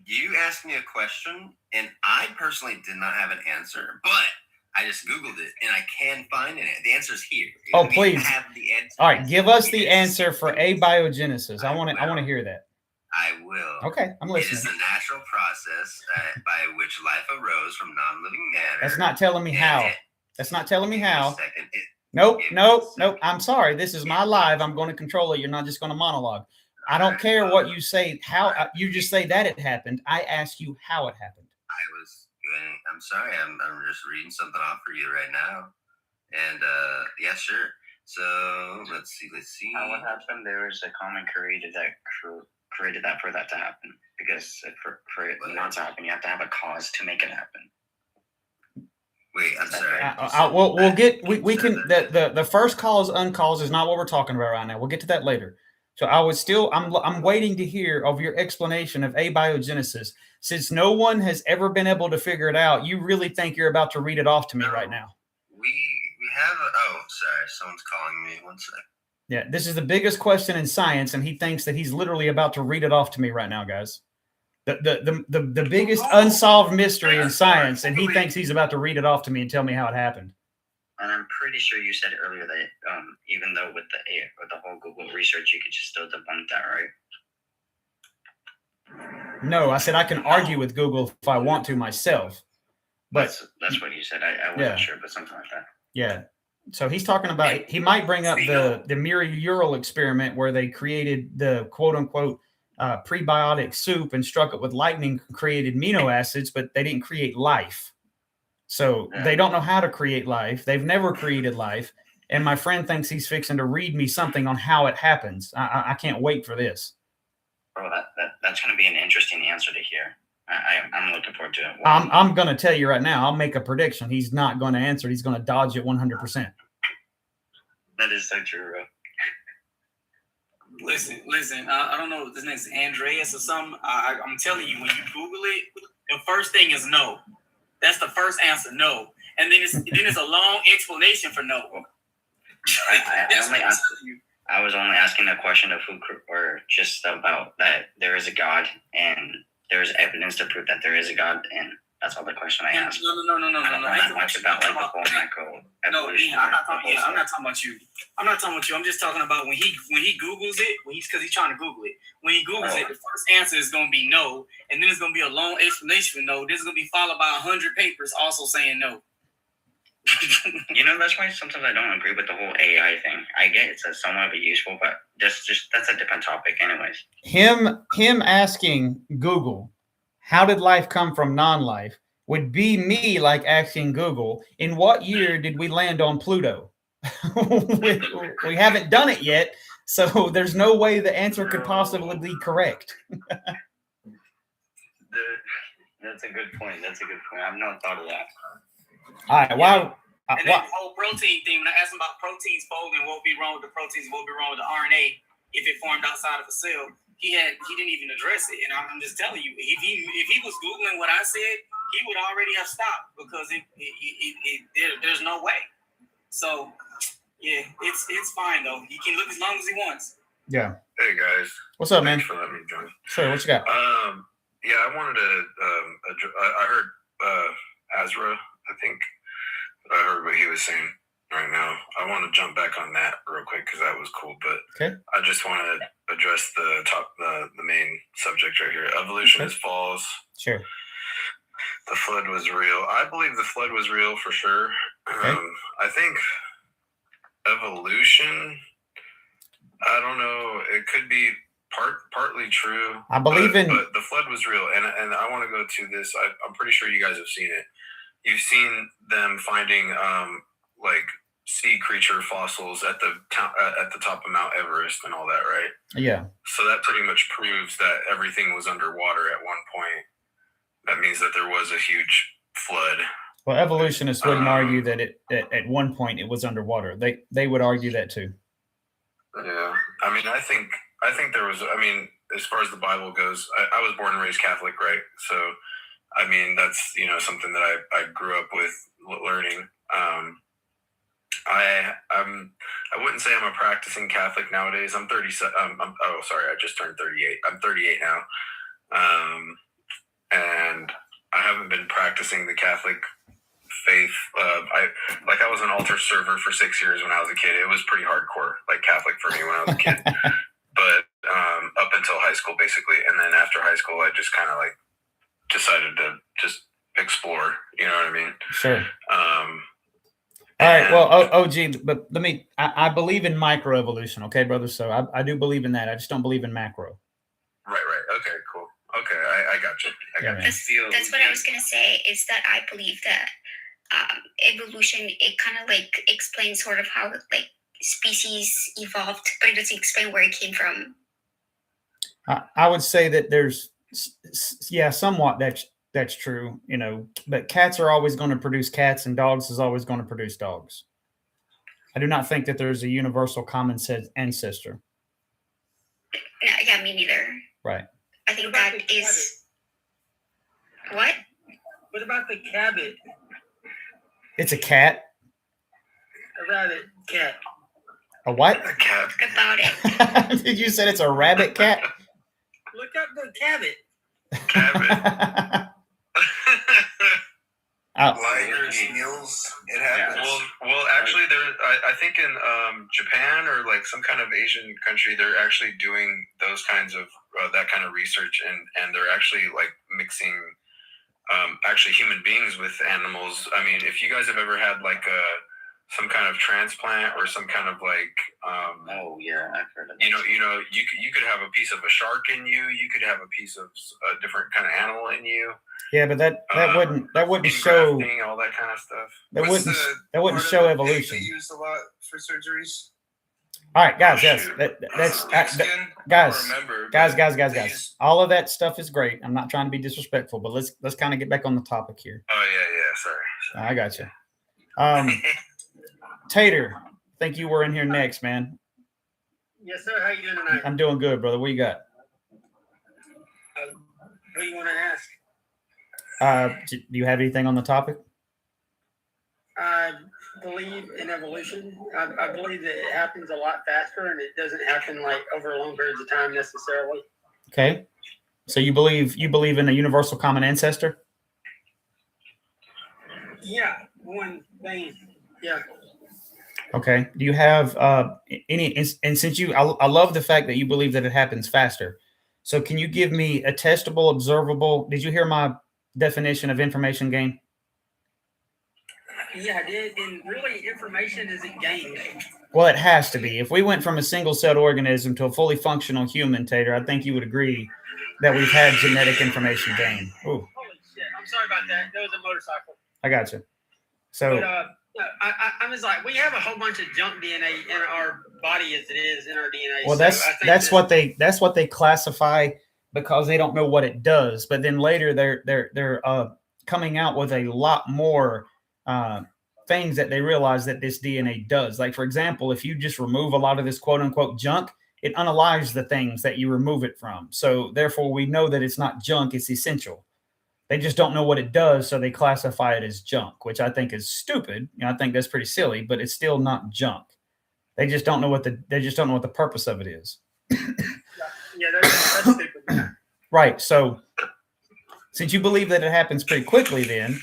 You asked me a question, and I personally did not have an answer, but I just Googled it, and I can find it. The answer's here. Oh, please. Have the answer. All right, give us the answer for abiogenesis. I want to hear that. I will. Okay, I'm listening. It is the natural process by which life arose from non-living matter. That's not telling me how. That's not telling me how. Second, Nope. I'm sorry. This is my live. I'm going to control it. You're not just going to monologue. I don't care what you say. How you just say that it happened. I ask you how it happened. I'm sorry. I'm just reading something off for you right now. And yeah, sure. So let's see. What happened? There was a common created that for that to happen, because for it not to happen, you have to have a cause to make it happen. Wait, I'm sorry. We can the first cause uncause is not what we're talking about right now. We'll get to that later. So I'm waiting to hear of your explanation of abiogenesis. Since no one has ever been able to figure it out, you really think you're about to read it off to me right now? We have sorry, someone's calling me. 1 sec. Yeah, this is the biggest question in science, and he thinks that he's literally about to read it off to me right now, guys. The biggest unsolved mystery in science, and he thinks he's about to read it off to me and tell me how it happened. And I'm pretty sure you said earlier that even though with the whole Google research, you could just still debunk that, right? No, I said I can argue with Google if I want to myself. But that's what you said. I wasn't sure, but something like that. Yeah. So he's talking about, he might bring up the Murray-Urey experiment where they created the quote unquote prebiotic soup and struck it with lightning, created amino acids, but they didn't create life. So they don't know how to create life. They've never created life. And my friend thinks he's fixing to read me something on how it happens. I can't wait for this. Bro, that's going to be an interesting answer to hear. I'm looking forward to it. I'm going to tell you right now, I'll make a prediction. He's not going to answer. He's going to dodge it 100%. That is so true, bro. Listen. I don't know if this name's Andreas or something. I'm telling you, when you Google it, the first thing is no. That's the first answer, no. And then it's a long explanation for no. I was only asking a question of who, or just about that there is a God and there is evidence to prove that there is a God, and that's all the question I asked. No. I don't know that much about like the whole macro evolution. I'm not talking about you. I'm just talking about when he Googles it, because he's trying to Google it. When he Googles it, the first answer is going to be no, and then it's going to be a long explanation for no. This is going to be followed by 100 papers also saying no. That's why sometimes I don't agree with the whole AI thing. I get it's somewhat of a useful, but that's a different topic anyways. Him asking Google, how did life come from non-life, would be me like asking Google, in what year did we land on Pluto? we haven't done it yet, so there's no way the answer could possibly be correct. That's a good point. I've not thought of that. All right, wow. And then the whole protein thing, when I asked him about proteins folding, what would be wrong with the proteins, what would be wrong with the RNA if it formed outside of a cell, he didn't even address it. And I'm just telling you, if he was Googling what I said, he would already have stopped, because there's no way. So yeah, it's fine though. He can look as long as he wants. Yeah. Hey guys. What's up, man? Thanks for letting me join. Sure. What you got? Yeah, I wanted to. I heard Azra. I think I heard what he was saying right now. I want to jump back on that real quick because that was cool. But okay. I just want to address the main subject right here. Evolution is false. Sure. The flood was real. I believe the flood was real for sure. Okay. I think evolution, I don't know. It could be partly true. I believe but the flood was real, and I want to go to this. I'm pretty sure you guys have seen it. You've seen them finding like sea creature fossils at the top of Mount Everest and all that, right? Yeah. So that pretty much proves that everything was underwater at one point. That means that there was a huge flood. Well, evolutionists wouldn't argue that at one point it was underwater. They would argue that too. Yeah, I mean, I think there was. I mean, as far as the Bible goes, I was born and raised Catholic, right? So, I mean, that's something that I grew up with learning. I wouldn't say I'm a practicing Catholic nowadays. I'm 37. I just turned 38. I'm 38 now, and I haven't been practicing the Catholic faith. I was an altar server for 6 years when I was a kid. It was pretty hardcore, like Catholic for me when I was a kid. But up until high school, basically, and then after high school, I just kind of like decided to just explore. You know what I mean? Sure. All right. Well, OG, but I believe in microevolution. Okay, brother. So I do believe in that. I just don't believe in macro. Right. Okay. Cool. Okay. I got you. That's what I was gonna say. Is that I believe that evolution, it kind of like explains sort of how like species evolved, but it doesn't explain where it came from. I would say that there's somewhat that's true, but cats are always going to produce cats and dogs is always going to produce dogs. I do not think that there's a universal common ancestor. No, yeah, me neither. Right. I think that is what? What about the cabbage? It's a cat. A rabbit cat. A what? A cat. About it. Did you say it's a rabbit cat? Look up the cabbage. Cabot. Lighters, mules, it happens. Well, actually, I think in Japan or like some kind of Asian country, they're actually doing those kinds of that kind of research, and they're actually like mixing actually human beings with animals. I mean, if you guys have ever had like some kind of transplant or some kind of like Oh yeah, I've heard of that. you could have a piece of a shark in you. You could have a piece of a different kind of animal in you. Yeah, but that wouldn't show Engrafting, all that kind of stuff. that What's wouldn't the that wouldn't part of show the pig evolution. They use a lot for surgeries. All right, guys, Oh, yes, shoot. that's Pig skin? I guys, don't remember, guys, but guys, guys, they guys. use- All of that stuff is great. I'm not trying to be disrespectful, but let's kind of get back on the topic here. Oh yeah, sorry. I got you. Tater, I think you were in here next, man. Yes, sir. How you doing tonight? I'm doing good, brother. What you got? What do you want to ask? Do you have anything on the topic? I believe in evolution. I believe that it happens a lot faster, and it doesn't happen like over long periods of time necessarily. Okay. So you believe in a universal common ancestor? Yeah, one thing. Yeah. Okay. Do you have any? And since I love the fact that you believe that it happens faster. So can you give me a testable, observable? Did you hear my definition of information gain? Yeah, I did. And really, information isn't gained. Well, it has to be. If we went from a single-celled organism to a fully functional human, Tater, I think you would agree that we've had genetic information gain. Ooh, Holy shit! I'm sorry about that. That was a motorcycle. I got you. So. But I'm just like, we have a whole bunch of junk DNA in our body as it is in our DNA. Well, that's what they classify because they don't know what it does. But then later they're coming out with a lot more things that they realize that this DNA does. Like, for example, if you just remove a lot of this quote unquote junk, it unalives the things that you remove it from. So therefore, we know that it's not junk; it's essential. They just don't know what it does, so they classify it as junk, which I think is stupid. I think that's pretty silly, but it's still not junk. They just don't know what the purpose of it is. Yeah, that's stupid. Right. So since you believe that it happens pretty quickly then,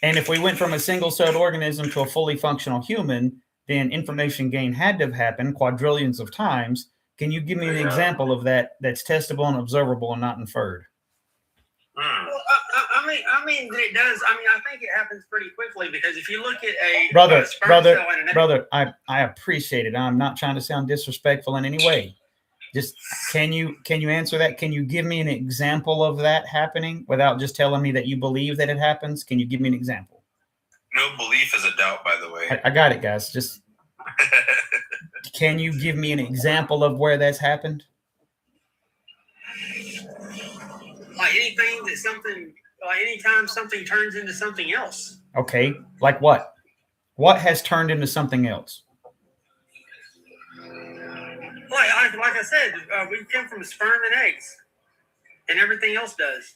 and if we went from a single-celled organism to a fully functional human, then information gain had to have happened quadrillions of times. Can you give me an example of that that's testable and observable and not inferred? Well, I mean, it does. I mean, I think it happens pretty quickly because if you look at a Brother, sperm cell and an egg, brother, I appreciate it. I'm not trying to sound disrespectful in any way. Just can you answer that? Can you give me an example of that happening without just telling me that you believe that it happens? Can you give me an example? No belief is a doubt, by the way. I got it, guys. Just can you give me an example of where that's happened? like anything that something, like anytime something turns into something else. Okay, like what? What has turned into something else? Like I said, we come from sperm and eggs, and everything else does.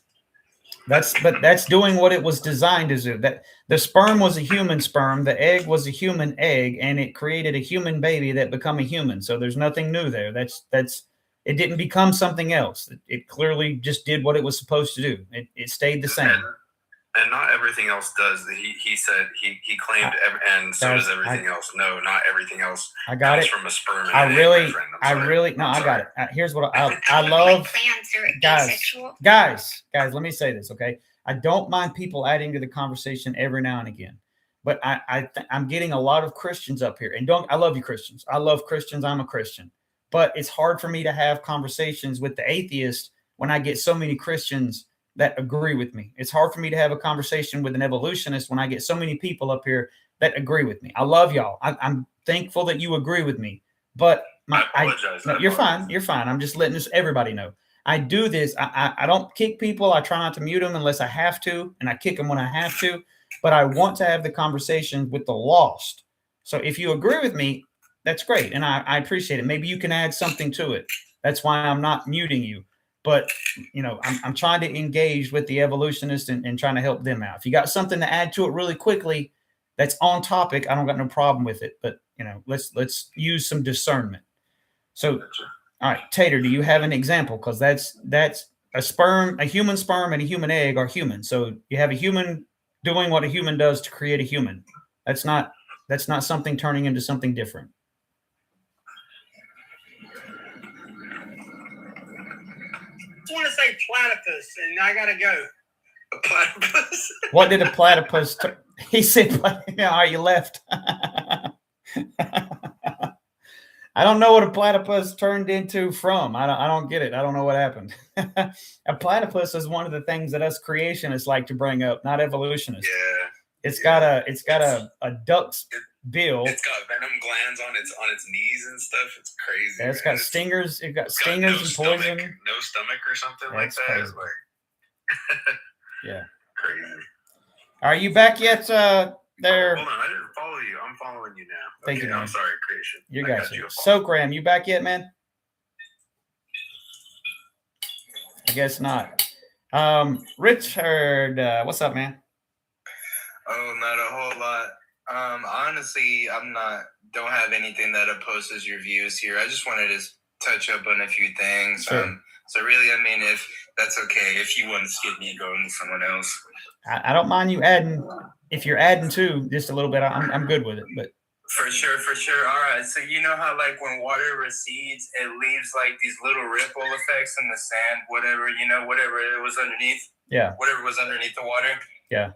That's doing what it was designed to do. That the sperm was a human sperm, the egg was a human egg, and it created a human baby that become a human. So there's nothing new there. That's it didn't become something else. It clearly just did what it was supposed to do. It stayed the same. And not everything else does. He said he claimed, and so does everything else. No, not everything else. I got comes it. From a sperm. And I an really, egg, I got it. Here's what I love. Plants are Guys, asexual. guys, let me say this, okay? I don't mind people adding to the conversation every now and again, but I'm getting a lot of Christians up here, and I love you, Christians. I love Christians. I'm a Christian, but it's hard for me to have conversations with the atheist when I get so many Christians that agree with me. It's hard for me to have a conversation with an evolutionist when I get so many people up here that agree with me. I love y'all. I'm thankful that you agree with me, but I apologize. no, you're fine. You're fine. I'm just letting everybody know. I do this. I don't kick people. I try not to mute them unless I have to, and I kick them when I have to. But I want to have the conversation with the lost. So if you agree with me, that's great, and I appreciate it. Maybe you can add something to it. That's why I'm not muting you. But I'm trying to engage with the evolutionists and trying to help them out. If you got something to add to it really quickly, that's on topic. I don't got no problem with it. But let's use some discernment. So. All right, Tater, do you have an example? Because that's a human sperm and a human egg are human. So you have a human doing what a human does to create a human. That's not something turning into something different. I want to say platypus, and I gotta go. A platypus. What did a platypus? He said, "All right, you left." I don't know what a platypus turned into from. I don't get it. I don't know what happened. A platypus is one of the things that us creationists like to bring up, not evolutionists. Yeah. It's got a duck's bill. It's got venom glands on its knees and stuff. It's crazy. Yeah, it's got stingers. It's got stingers and poison. No stomach or something like That's that. crazy. Like, Yeah. crazy. Are you back yet? There. Hold on, I didn't follow you. I'm following you now. Thank Okay, you, man. I'm sorry, creation. You I got you. a Sokram, you back yet, man? I guess not. Richard, what's up, man? Oh, not a whole lot. Honestly, don't have anything that opposes your views here. I just wanted to touch up on a few things. Sure. So really, I mean, if that's okay, if you want to skip me, go to someone else. I don't mind you adding. If you're adding to just a little bit, I'm good with it. But For sure. All right. So you know how like when water recedes, it leaves like these little ripple effects in the sand, whatever it was underneath. Yeah. Whatever was underneath the water. Yeah.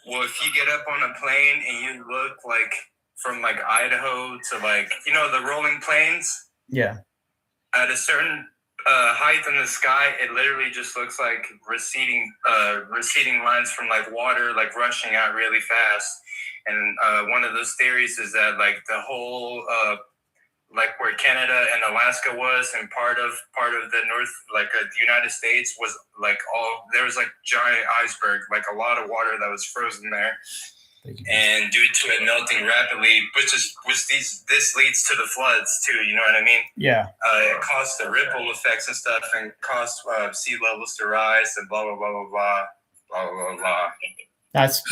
Well, if you get up on a plane and you look like from like Idaho to like, the rolling plains. Yeah. At a certain height in the sky, it literally just looks like receding lines from like water, like rushing out really fast. And one of those theories is that like the whole, like where Canada and Alaska was, and part of the North, like the United States was like there was like giant iceberg, like a lot of water that was frozen there. And due to it melting rapidly, this leads to the floods too. You know what I mean? Yeah. It caused the ripple effects and stuff, and caused sea levels to rise, and blah blah blah blah blah blah blah blah. That's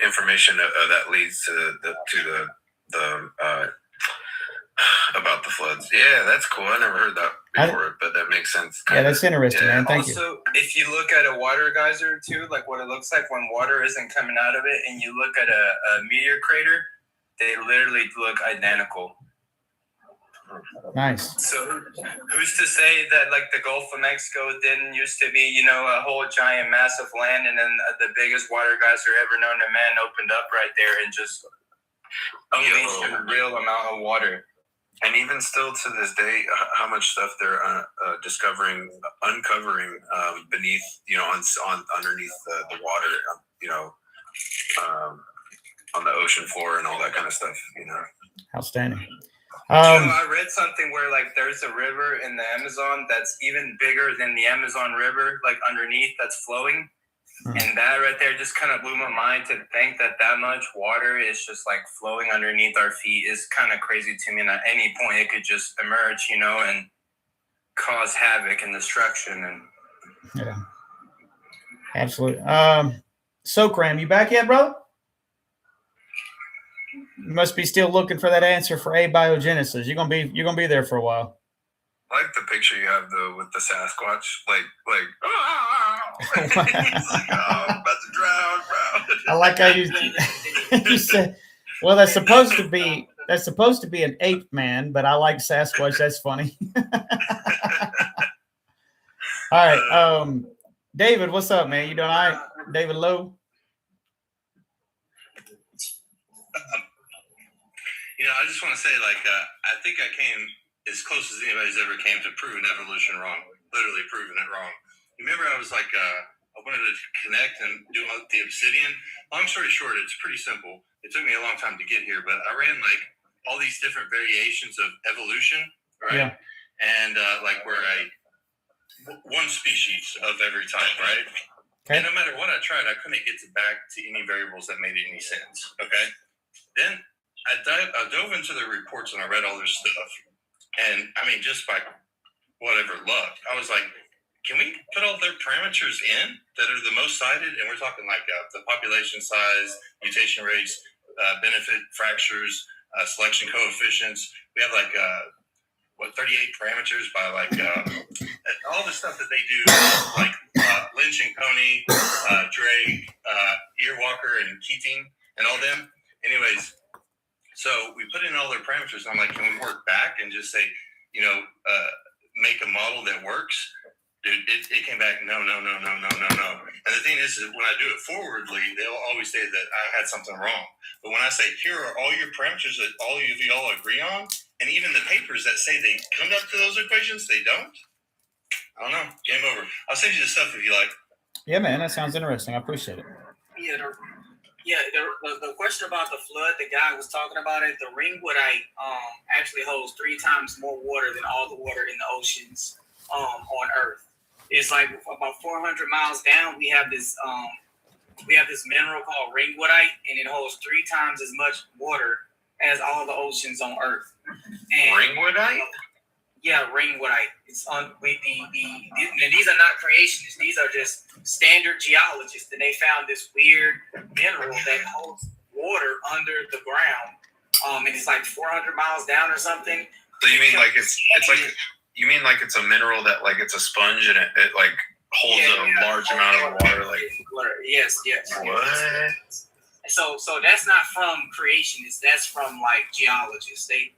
information that leads to the about the floods. Yeah, that's cool. I never heard that before, but that makes sense. Yeah, that's interesting, man. Thank you. Also, if you look at a water geyser too, like what it looks like when water isn't coming out of it, and you look at a meteor crater, they literally look identical. Nice. So who's to say that like the Gulf of Mexico didn't used to be, a whole giant massive land, and then the biggest water geyser ever known to man opened up right there and just unleashed a real amount of water. And even still to this day, how much stuff they're uncovering beneath, on underneath the water, on the ocean floor and all that kind of stuff, Outstanding. I read something where like there's a river in the Amazon that's even bigger than the Amazon River, like underneath, that's flowing. And that right there just kind of blew my mind, to think that much water is just like flowing underneath our feet is kind of crazy to me. And at any point it could just emerge, and cause havoc and destruction. And yeah, absolutely. Sokram, you back yet, brother? You must be still looking for that answer for abiogenesis. You're gonna be there for a while. I like the picture you have though with the Sasquatch, like he's like, oh, I'm about to drown, bro. I like how you said, well, that's supposed to be an ape man, but I like Sasquatch. That's funny. All right, David, what's up, man? You doing all right? David Lowe. I just want to say, I think I came as close as anybody's ever came to proving evolution wrong, literally proving it wrong. Remember, I was like, I wanted to connect and do the obsidian. Long story short, it's pretty simple. It took me a long time to get here, but I ran like all these different variations of evolution, right? Yeah. And one species of every type, right? Okay. And no matter what I tried, I couldn't get back to any variables that made any sense. Okay. Then I dove into the reports and I read all this stuff. And I mean, just by whatever luck, I was like, can we put all their parameters in that are the most cited? And we're talking like the population size, mutation rates, benefit fractures, selection coefficients. We have 38 parameters by all the stuff that they do, like Lynch and Coney, Drake, Earwalker and Keating and all them. Anyways, so we put in all their parameters. I'm like, can we work back and just say, make a model that works? Dude, it came back, no. And the thing is when I do it forwardly, they'll always say that I had something wrong. But when I say, here are all your parameters that all of y'all agree on, and even the papers that say they come up to those equations, they don't. I don't know. Game over. I'll send you the stuff if you like. Yeah, man, that sounds interesting. I appreciate it. The question about the flood, the guy was talking about it. The ringwoodite actually holds 3 times more water than all the water in the oceans on Earth. It's like about 400 miles down. We have this mineral called ringwoodite, and it holds 3 times as much water as all the oceans on Earth. And Ringwoodite? Yeah, ringwoodite. It's on with and these are not creationists. These are just standard geologists, and they found this weird mineral that holds water under the ground. And it's like 400 miles down or something. So you mean like it's like you mean like it's a mineral that like it's a sponge and it like holds a large amount of water? Like yes. What? So that's not from creationists. That's from like geologists. They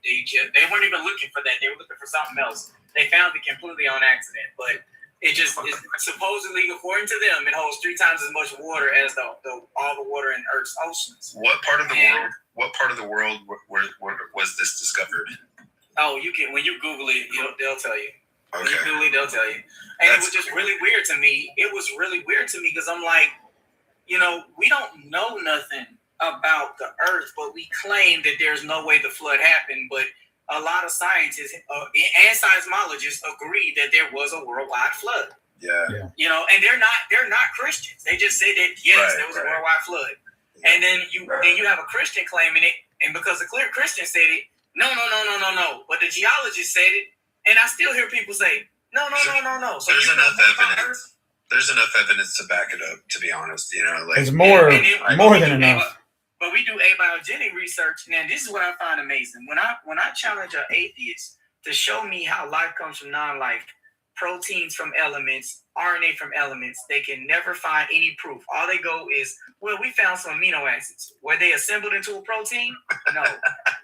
weren't even looking for that. They were looking for something else. They found it completely on accident. But it just is supposedly, according to them, it holds 3 times as much water as all the water in Earth's oceans. What part of the world? What part of the world where was this discovered? Oh, you can when you Google it, they'll tell you. Okay. When you Google it, they'll tell you. And it was just really weird to me. It was really weird to me because I'm like, we don't know nothing about the Earth, but we claim that there's no way the flood happened. But a lot of scientists and seismologists agree that there was a worldwide flood. Yeah. And they're not Christians. They just say that there was a worldwide flood. And then you have a Christian claiming it, and because the clear Christian said it, no. But the geologist said it, and I still hear people say no. So there's enough evidence. There's enough evidence to back it up. To be honest, there's more than enough. But we do abiogenic research, and this is what I find amazing. When I challenge an atheist to show me how life comes from non-life, proteins from elements, RNA from elements, they can never find any proof. All they go is, well, we found some amino acids. Were they assembled into a protein? No.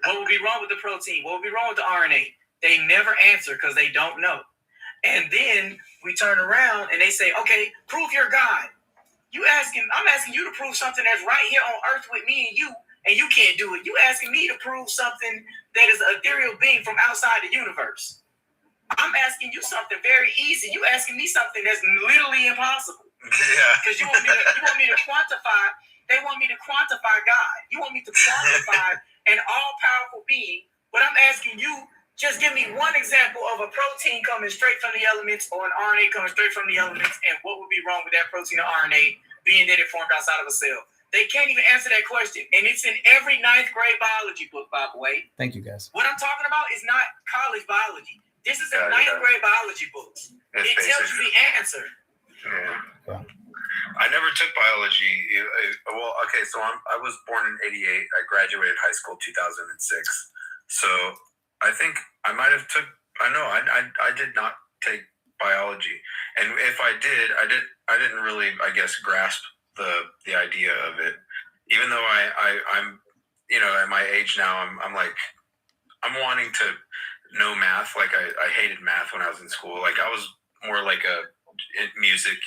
What would be wrong with the protein? What would be wrong with the RNA? They never answer because they don't know. And then we turn around and they say, okay, prove you're God. I'm asking you to prove something that's right here on Earth with me and you can't do it. You asking me to prove something that is an ethereal being from outside the universe. I'm asking you something very easy. You asking me something that's literally impossible. Yeah. Because you want me to quantify. They want me to quantify God. You want me to quantify an all-powerful being. But I'm asking you, just give me one example of a protein coming straight from the elements or an RNA coming straight from the elements, and what would be wrong with that protein or RNA being that it formed outside of a cell? They can't even answer that question. And it's in every 9th grade biology book, by the way. Thank you, guys. What I'm talking about is not college biology. This is in 9th grade biology books. It tells you the answer. Yeah. I never took biology. Well, okay, so I was born in '88. I graduated high school 2006. So I think I might have I did not take biology. And if I didn't really, I guess, grasp the idea of it. Even though I'm at my age now, I'm like, I'm wanting to know math. Like I hated math when I was in school. Like I was more like music,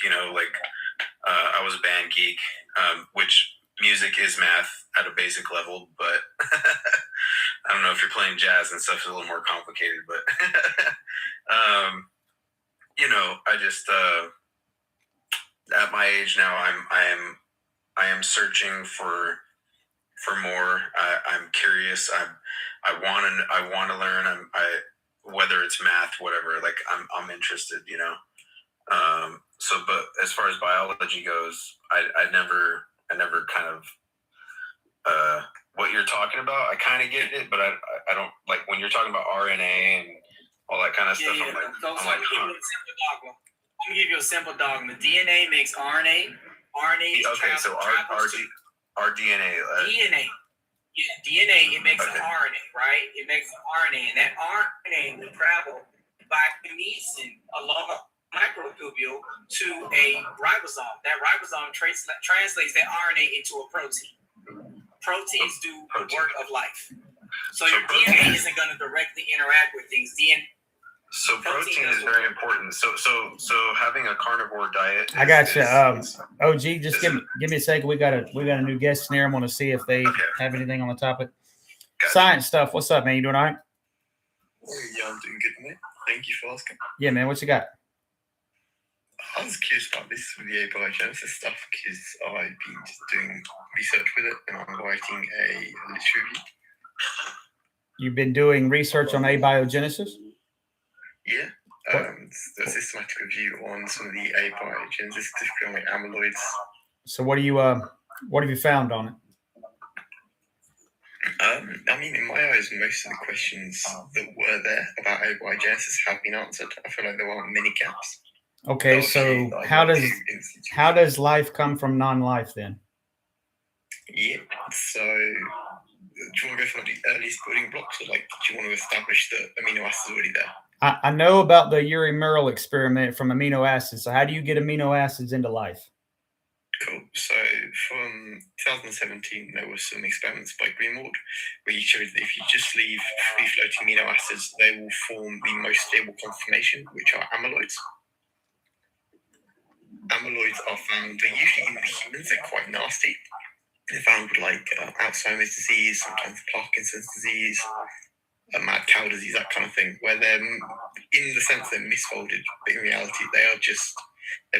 I was a band geek, which music is math at a basic level, but I don't know if you're playing jazz and stuff, it's a little more complicated, but I just at my age now, I am searching for more. I'm curious. I want to learn. Whether it's math, whatever. Like I'm interested. But as far as biology goes, I never kind of what you're talking about. I kind of get it, but I don't like when you're talking about RNA and all that kind of stuff. Yeah. Let me give you a simple dogma. DNA makes RNA. RNA is okay. So our DNA. DNA. Yeah, DNA. It makes an RNA, right? It makes an RNA, and that RNA will travel by kinesin along a microtubule to a ribosome. That ribosome translates that RNA into a protein. Proteins do the work of life. So your DNA isn't going to directly interact with things. So protein is very important. So having a carnivore diet. I got you. OG, just give me a second. We got a new guest in here. I'm going to see if they have anything on the topic. Gotcha. Science stuff. What's up, man? You doing all right? Yeah, I'm doing good, mate. Thank you for asking. Yeah, man. What you got? I was curious about this with the abiogenesis stuff because I've been just doing research with it, and I'm writing a literature review. You've been doing research on abiogenesis? Yeah. A systematic review on some of the abiogenesis, specifically on like amyloids. So what have you found on it? I mean, in my eyes, most of the questions that were there about abiogenesis have been answered. I feel like there aren't many gaps. Okay, so how does life come from non-life then? Yeah. So do you want to go from the earliest building blocks, or like do you want to establish the amino acids already there? I know about the Urey Merrill experiment from amino acids. So how do you get amino acids into life? Cool. So from 2017, there were some experiments by Greenwald where he showed that if you just leave free-floating amino acids, they will form the most stable conformation, which are amyloids. Amyloids are found, they're usually in the humans, they're quite nasty. They're found with like Alzheimer's disease, sometimes Parkinson's disease, mad cow disease, that kind of thing, where they're, in the sense they're misfolded, but in reality they're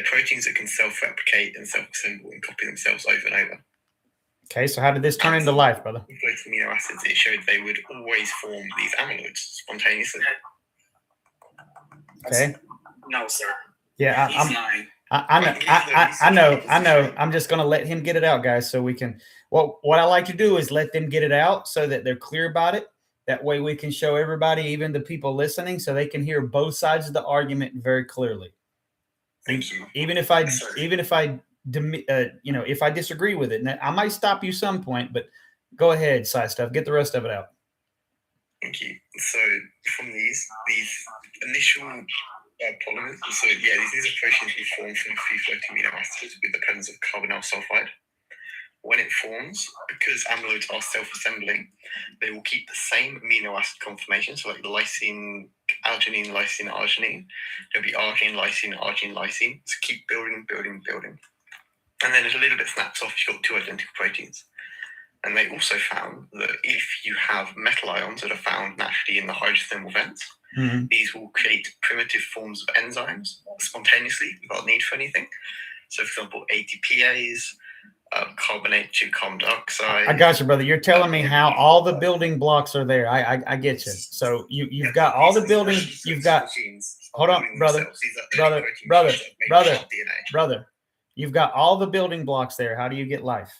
proteins that can self-replicate and self-assemble and copy themselves over and over. Okay, so how did this turn into life, brother? With amino acids, it showed they would always form these amyloids spontaneously. Okay. No, sir. Yeah, I know. I'm just going to let him get it out, guys, so we can. What I like to do is let them get it out so that they're clear about it. That way we can show everybody, even the people listening, so they can hear both sides of the argument very clearly. Thank you. Even if I disagree with it, and I might stop you some point, but go ahead, side stuff. Get the rest of it out. Thank you. So from these initial polymers, so yeah, these are proteins we form from free-floating amino acids with the presence of carbonyl sulfide. When it forms, because amyloids are self-assembling, they will keep the same amino acid conformation. So like the lysine, arginine, lysine, arginine. There'll be arginine, lysine, arginine, lysine. So keep building. And then a little bit snaps off, you've got two identical proteins. And they also found that if you have metal ions that are found naturally in the hydrothermal vents, these will create primitive forms of enzymes spontaneously without need for anything. So for example, ATPase, carbonate to carbon dioxide. I got you, brother. You're telling me how all the building blocks are there. I get you. So you've got all the building. You've got. Hold on, brother. You've got all the building blocks there. How do you get life?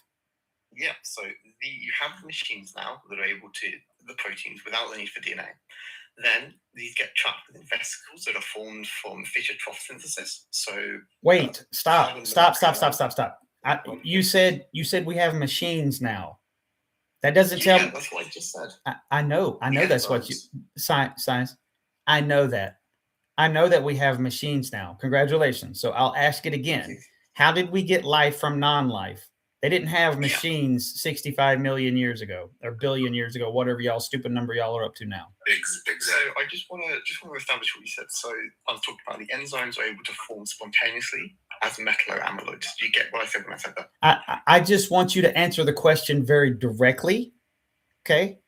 Yeah. So you have machines now that are able to the proteins without the need for DNA. Then these get trapped within vesicles that are formed from Fischer-Tropsch synthesis. So wait, stop. You said we have machines now. That doesn't tell me. That's what I just said. I know that's what you science. I know that we have machines now. Congratulations. So I'll ask it again. How did we get life from non-life? They didn't have machines 65 million years ago or billion years ago, whatever y'all stupid number y'all are up to now. Exactly. So I just want to establish what you said. So I was talking about the enzymes are able to form spontaneously as metal or amyloids. Do you get what I said when I said that? I just want you to answer the question very directly, okay?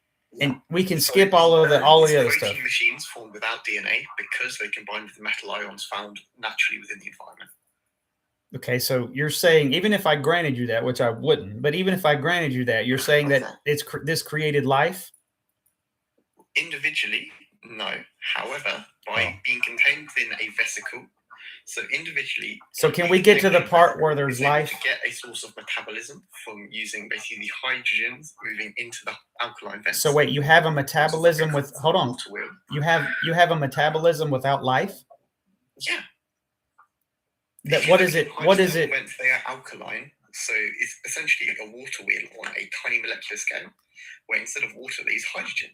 And we can skip all of the other stuff. Machines formed without DNA because they combine with the metal ions found naturally within the environment. Okay, so you're saying, even if I granted you that, which I wouldn't, but even if I granted you that, you're saying that this created life? Individually, no. However, by being contained within a vesicle, so individually. So can we get to the part where there's life? To get a source of metabolism from using basically the hydrogens moving into the alkaline vents. So wait, you have a metabolism with, hold on. You have a metabolism without life? Yeah. What is it? They are alkaline, so it's essentially a water wheel on a tiny molecular scale, where instead of water, they use hydrogen.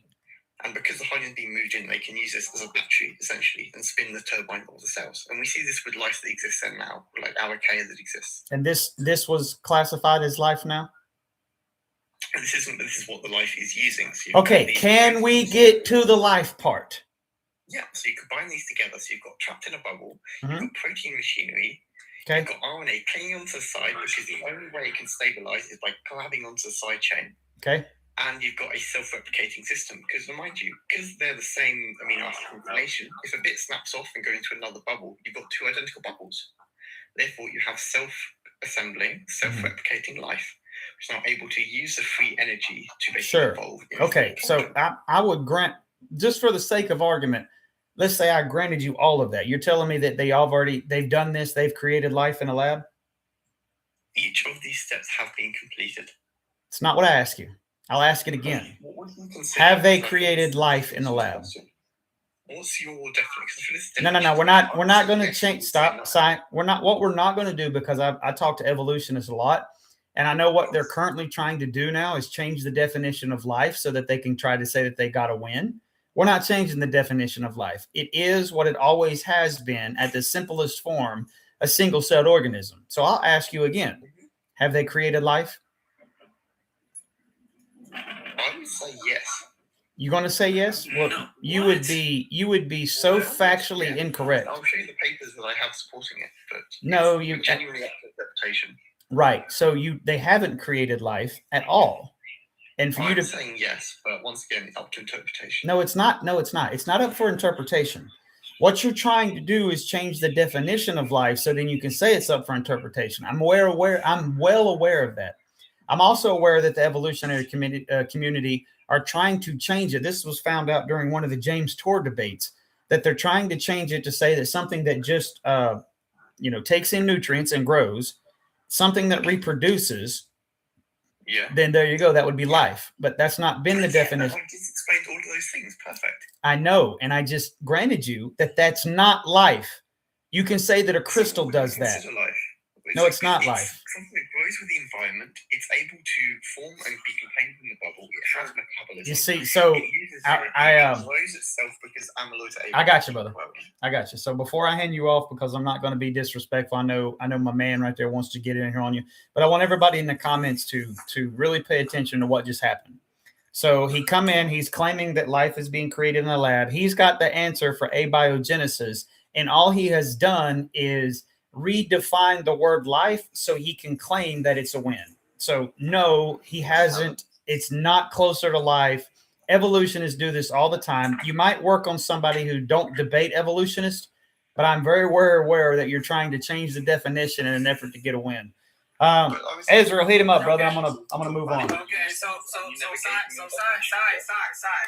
And because the hydrogen is being moved in, they can use this as a battery, essentially, and spin the turbine of the cells. And we see this with life that exists there now, like archaea that exists. And this was classified as life now? And this is what the life is using. So okay, can we get to the life part? Yeah, so you combine these together. So you've got trapped in a bubble, Mhm. you've got protein machinery, Okay. you've got RNA clinging onto the side, because the only way it can stabilize is by grabbing onto the side chain. Okay. And you've got a self-replicating system, because remind you, because they're the same amino acid configuration, if a bit snaps off and goes into another bubble, you've got two identical bubbles. Therefore, you have self-assembling, self-replicating life, which is now able to use the free energy to basically Sure. evolve. Okay. So I would grant, just for the sake of argument, let's say I granted you all of that. You're telling me that they've done this, they've created life in a lab? Each of these steps have been completed. It's not what I asked you. I'll ask it again. What do you consider Have they as created life in the lab? What's your definition? No. We're not going to change. Stop. We're not. What we're not going to do, because I talk to evolutionists a lot, and I know what they're currently trying to do now is change the definition of life so that they can try to say that they got to win. We're not changing the definition of life. It is what it always has been at the simplest form, a single-celled organism. So I'll ask you again: have they created life? I would say yes. You going to say yes? Well, No. you would be so factually incorrect. I'll show you the papers that I have supporting it, but No, it's you genuinely up to interpretation. right. So they haven't created life at all, and for you I'm to saying yes, but once again, it's up to interpretation. no, it's not. No, it's not. It's not up for interpretation. What you're trying to do is change the definition of life, so then you can say it's up for interpretation. I'm well aware of that. I'm also aware that the evolutionary community are trying to change it. This was found out during one of the James Tour debates, that they're trying to change it to say that something that just takes in nutrients and grows, something that reproduces, then there you go, that would be life. But that's not been the definition. I just explained all of those things. Perfect. I know, and I just granted you that that's not life. You can say that a crystal does that. Life. No, it's not life. Something that grows with the environment. It's able to form and be contained in the bubble. It has metabolism. You see, so it uses it grows itself because amyloids are able I got you, to brother. grow. I got you. So before I hand you off, because I'm not going to be disrespectful, I know my man right there wants to get in here on you, but I want everybody in the comments to really pay attention to what just happened. So he come in, he's claiming that life is being created in a lab. He's got the answer for abiogenesis, and all he has done is redefine the word life so he can claim that it's a win. So no, he hasn't. It's not closer to life. Evolutionists do this all the time. You might work on somebody who don't debate evolutionists, but I'm very aware that you're trying to change the definition in an effort to get a win. Ezra, hit him up, brother. I'm gonna move on. Okay, so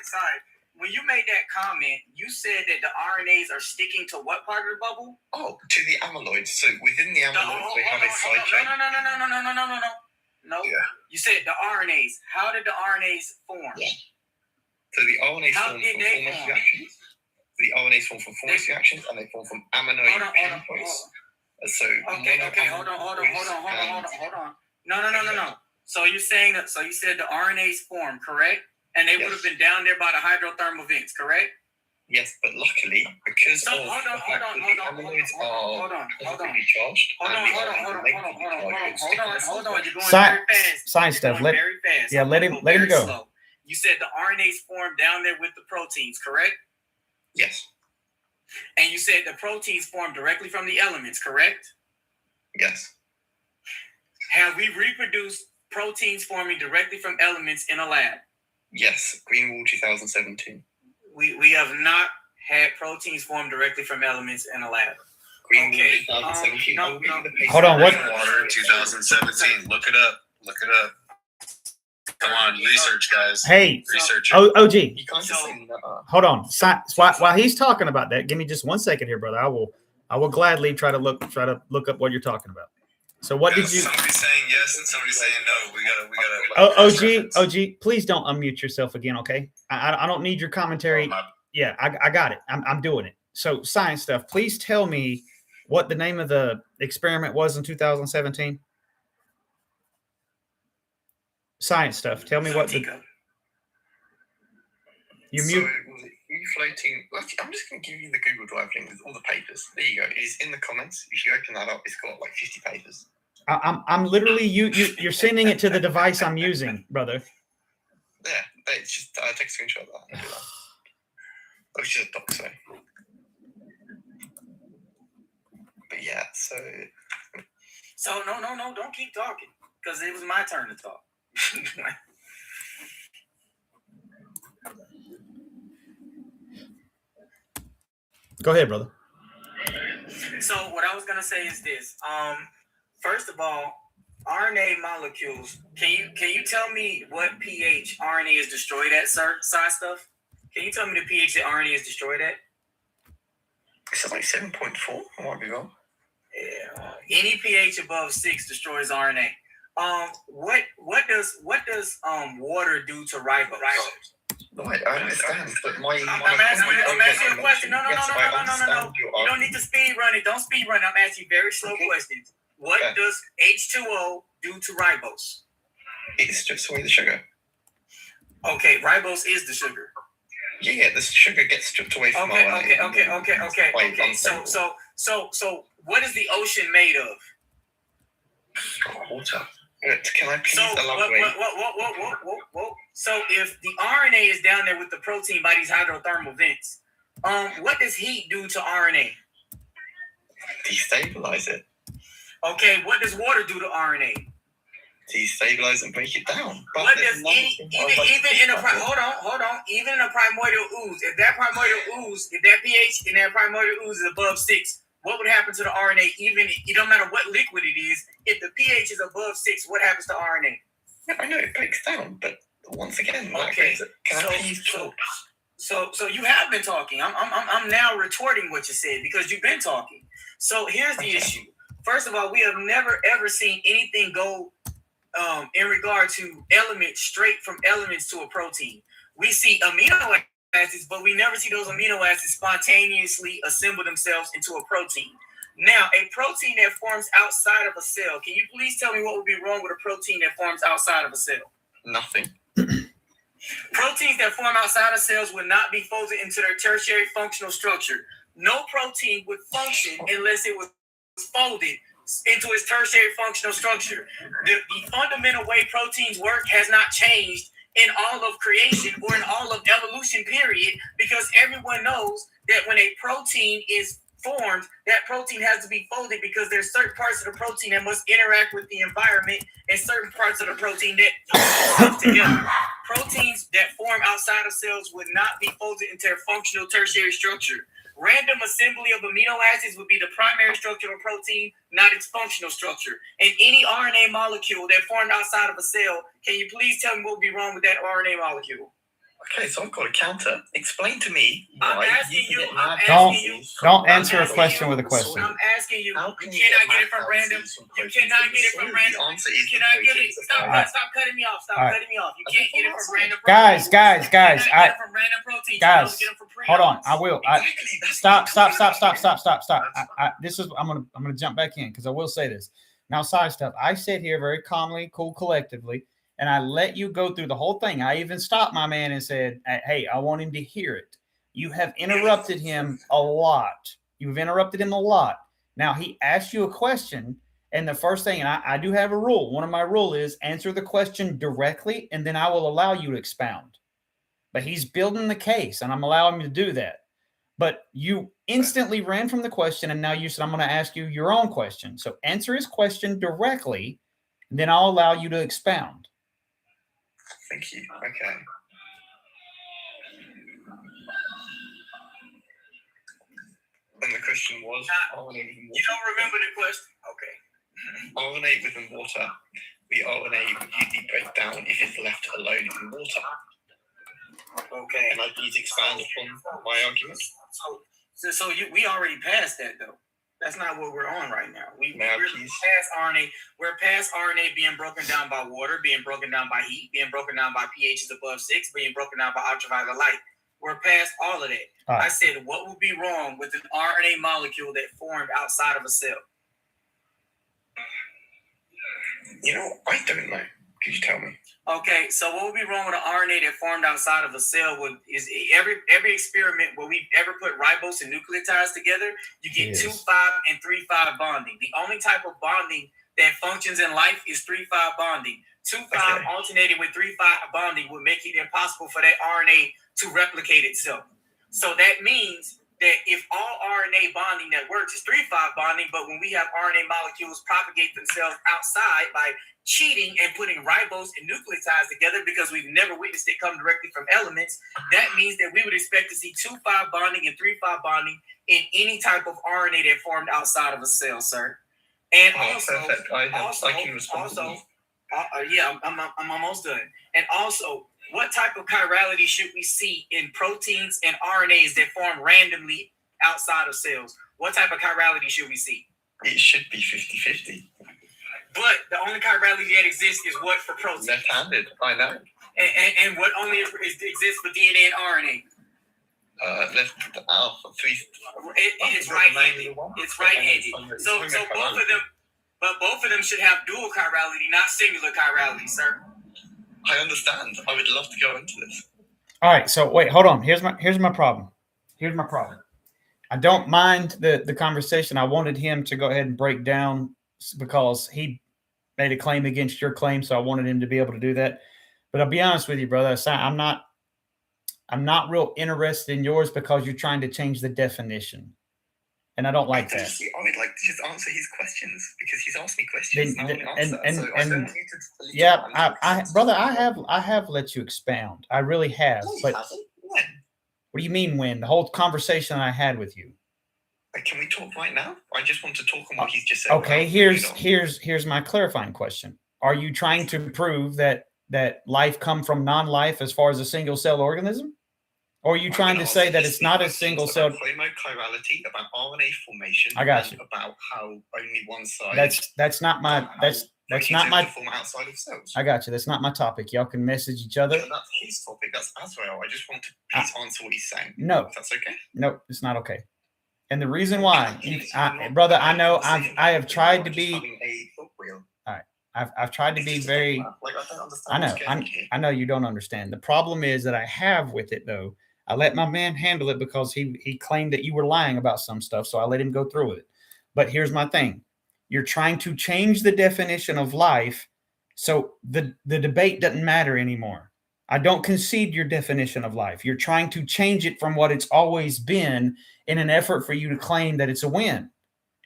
side. When you made that comment, you said that the RNAs are sticking to what part of the bubble? Oh, to the amyloids. So within the amyloids, they have a side chain. No. Yeah. You said the RNAs. How did the RNAs form? Yeah. So the RNAs How form did from they formation form? reactions. The RNAs form from formation reactions, and they form from amyloid pinpoints. So Okay, hold on. No. So you're saying that? So you said the RNAs form, correct? And they would have been down there by the hydrothermal vents, correct? Yes, but luckily, because So of the fact that the amyloids are positively charged, Hold on. You're going very fast. Science stuff. You're going very fast. Let him go. Slow. You said the RNAs form down there with the proteins, correct? Yes. And you said the proteins form directly from the elements, correct? Yes. Have we reproduced proteins forming directly from elements in a lab? Yes. Greenwald 2017. We have not had proteins formed directly from elements in a lab. Greenwald 2017. Hold on. What? Water 2017. Look it up. Come on, research, guys. Hey, research. OG. You can't just say Hold on. While he's talking about that, give me just 1 second here, brother. I will gladly try to look up what you're talking about. So what did you? Somebody saying yes and somebody saying no. We gotta. OG, please don't unmute yourself again, okay? I don't need your commentary. Yeah, I got it. I'm doing it. So science stuff. Please tell me what the name of the experiment was in 2017. Science stuff. Tell me what the. You so mute. Was it floating? I'm just going to give you the Google Drive link with all the papers. There you go. It is in the comments. If you open that up, it's got like 50 papers. I'm literally you're sending it to the device I'm using, brother. Yeah, it's just take a screenshot of that. which is a doxo. But yeah, so no, don't keep talking because it was my turn to talk. Go ahead, brother. So what I was gonna say is this. First of all, RNA molecules. Can you tell me what pH RNA is destroyed at, sir? Side stuff. Can you tell me the pH that RNA is destroyed at? It's like 7.4. I might be wrong. Yeah. Any pH above 6 destroys RNA. What does water do to ribose? Right, I understand, but I'm asking you a question. No. You don't need to speed run it. Don't speed run it. I'm asking you very slow questions. What does H2O do to ribose? It strips away the sugar. Okay, ribose is the sugar. Yeah, the sugar gets stripped away from Okay. So what is the ocean made of? Water. Can I please elaborate? Whoa. So if the RNA is down there with the protein by these hydrothermal vents, what does heat do to RNA? Destabilize it. Okay, what does water do to RNA? Destabilize and break it down. But what does even in a primordial ooze, if that pH in that primordial ooze is above 6, what would happen to the RNA? Even it don't matter what liquid it is, if the pH is above 6, what happens to RNA? Yeah, I know it breaks down, but once again, okay. Can I please talk? So you have been talking. I'm now retorting what you said because you've been talking. So here's the issue. First of all, we have never ever seen anything go in regard to elements straight from elements to a protein. We see amino acids, but we never see those amino acids spontaneously assemble themselves into a protein. Now, a protein that forms outside of a cell, can you please tell me what would be wrong with a protein that forms outside of a cell? Nothing. Proteins that form outside of cells would not be folded into their tertiary functional structure. No protein would function unless it was folded into its tertiary functional structure. The fundamental way proteins work has not changed in all of creation or in all of evolution, period, because everyone knows that when a protein is formed, that protein has to be folded because there's certain parts of the protein that must interact with the environment and certain parts of the protein that come together. Proteins that form outside of cells would not be folded into their functional tertiary structure. Random assembly of amino acids would be the primary structure of a protein, not its functional structure. And any RNA molecule that formed outside of a cell, can you please tell me what would be wrong with that RNA molecule? Okay, so I've got a counter. Explain to me why Don't answer a question with a question. I'm asking you. You cannot get it from random. You cannot get it from random. You cannot get it. Stop cutting me off. Stop cutting me off. You can't get it from random. Guys. Hold on. I will. Stop. I'm gonna jump back in because I will say this. Now, side stuff. I sit here very calmly, cool, collectively, and I let you go through the whole thing. I even stopped my man and said, "Hey, I want him to hear it." You have interrupted him a lot. Now, he asked you a question, and the first thing, and I do have a rule. One of my rules is answer the question directly, and then I will allow you to expound. But he's building the case, and I'm allowing him to do that. But you instantly ran from the question, and now you said, I'm going to ask you your own question. So answer his question directly, and then I'll allow you to expound. Thank you. Okay. And the question was, RNA within water. You don't remember the question? Okay. RNA within water. The RNA would usually break down if it's left alone in water. Okay. And I please expand upon my argument. So we already passed that though. That's not what we're on right now. We're past RNA. We're past RNA being broken down by water, being broken down by heat, being broken down by pHs above 6, being broken down by ultraviolet light. We're past all of that. Right. I said, what would be wrong with an RNA molecule that formed outside of a cell? You know, I don't know. Could you tell me? Okay, so what would be wrong with an RNA that formed outside of a cell is every experiment where we've ever put ribose and nucleotides together, you get 2,5 and 3,5 bonding. The only type of bonding that functions in life is 3,5 bonding. 2,5 alternated with 3,5 bonding would make it impossible for that RNA to replicate itself. So that means that if all RNA bonding that works is 3'5" bonding, but when we have RNA molecules propagate themselves outside by cheating and putting ribose and nucleotides together, because we've never witnessed it come directly from elements, that means that we would expect to see 2'5" bonding and 3'5" bonding in any type of RNA that formed outside of a cell, sir. And perfect. I can respond. I'm almost done. And also, what type of chirality should we see in proteins and RNAs that form randomly outside of cells? What type of chirality should we see? It should be 50-50. But the only chirality that exists is what for proteins? Left-handed, I know. And what only exists for DNA and RNA? Left alpha 3. It's right-handed. It's right-handed. So both of them should have dual chirality, not singular chirality, sir. I understand. I would love to go into this. All right. So wait, hold on. Here's my problem. I don't mind the conversation. I wanted him to go ahead and break down because he made a claim against your claim, so I wanted him to be able to do that. But I'll be honest with you, brother. I'm not real interested in yours because you're trying to change the definition. And I don't like that. I would like to just answer his questions because he's asked me questions. Brother, I have let you expound. I really have. No, but when? What do you mean when? The whole conversation I had with you. Can we talk right now? I just want to talk on what he's just said. Okay, here's my clarifying question. Are you trying to prove that life come from non-life as far as a single cell organism? Or are you trying to say that it's not a single cell? Chirality, about RNA formation. I got you. About how only one side. That's not my form outside of cells. I got you. That's not my topic. Y'all can message each other. So that's his topic. That's Azrael. I just want to please answer what he's saying. No, if that's okay. No, it's not okay. And the reason why, brother, I know I have tried to be. All right, I've tried to be very. I know you don't understand. The problem is that I have with it though. I let my man handle it because he claimed that you were lying about some stuff, so I let him go through with it. But here's my thing. You're trying to change the definition of life, so the debate doesn't matter anymore. I don't concede your definition of life. You're trying to change it from what it's always been in an effort for you to claim that it's a win.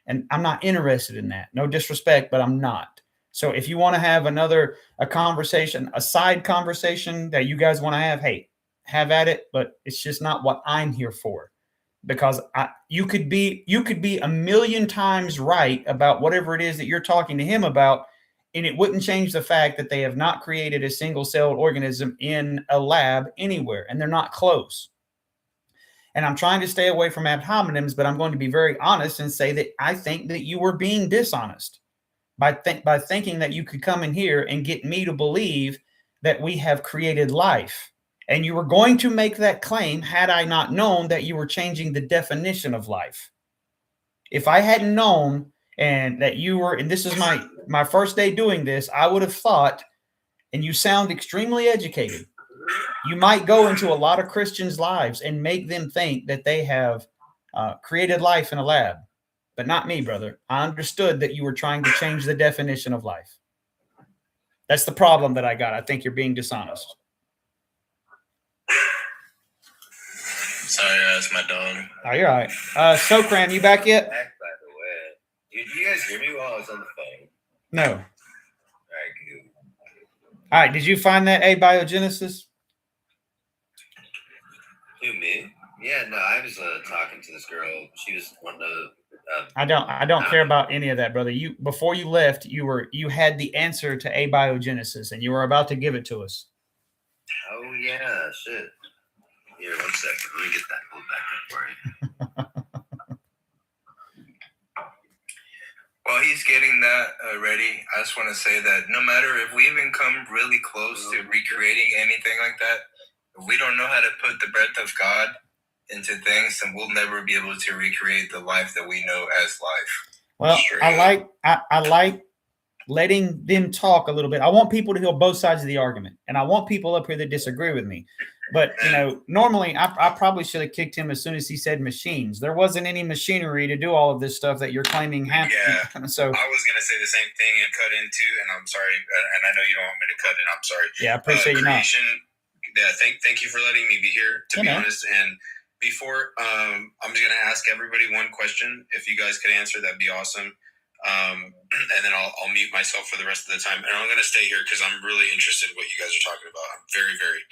And I'm not interested in that. No disrespect, but I'm not. So if you want to have a conversation, a side conversation that you guys want to have, hey, have at it, but it's just not what I'm here for. Because you could be a million times right about whatever it is that you're talking to him about, and it wouldn't change the fact that they have not created a single-celled organism in a lab anywhere, and they're not close. And I'm trying to stay away from ad hominems, but I'm going to be very honest and say that I think that you were being dishonest by thinking that you could come in here and get me to believe that we have created life. And you were going to make that claim had I not known that you were changing the definition of life. If I hadn't known and that you were, and this is my first day doing this, I would have thought, and you sound extremely educated, you might go into a lot of Christians' lives and make them think that they have created life in a lab. But not me, brother. I understood that you were trying to change the definition of life. That's the problem that I got. I think you're being dishonest. Sorry, that's my dog. Oh, you're all right. Sokran, you back yet? Back, by the way. Did you guys hear me while I was on the phone? No. All right, good. All right. Did you find that abiogenesis? Who, me? Yeah, no, I was talking to this girl. She was wanting to. I don't care about any of that, brother. You before you left, you had the answer to abiogenesis, and you were about to give it to us. Oh yeah, shit. Here, 1 second. Let me get that pulled back up for you. While he's getting that ready, I just want to say that no matter if we even come really close to recreating anything like that, if we don't know how to put the breath of God into things, then we'll never be able to recreate the life that we know as life. Well, I like letting them talk a little bit. I want people to hear both sides of the argument, and I want people up here that disagree with me. But, normally I probably should have kicked him as soon as he said machines. There wasn't any machinery to do all of this stuff that you're claiming happened. Yeah. So I was going to say the same thing and cut into, and I'm sorry, and I know you don't want me to cut in. I'm sorry. Yeah, I appreciate you not. Yeah, thank you for letting me be here, to be honest. And before I'm just gonna ask everybody one question. If you guys could answer, that'd be awesome. And then I'll mute myself for the rest of the time. And I'm gonna stay here because I'm really interested in what you guys are talking about. I'm very, very,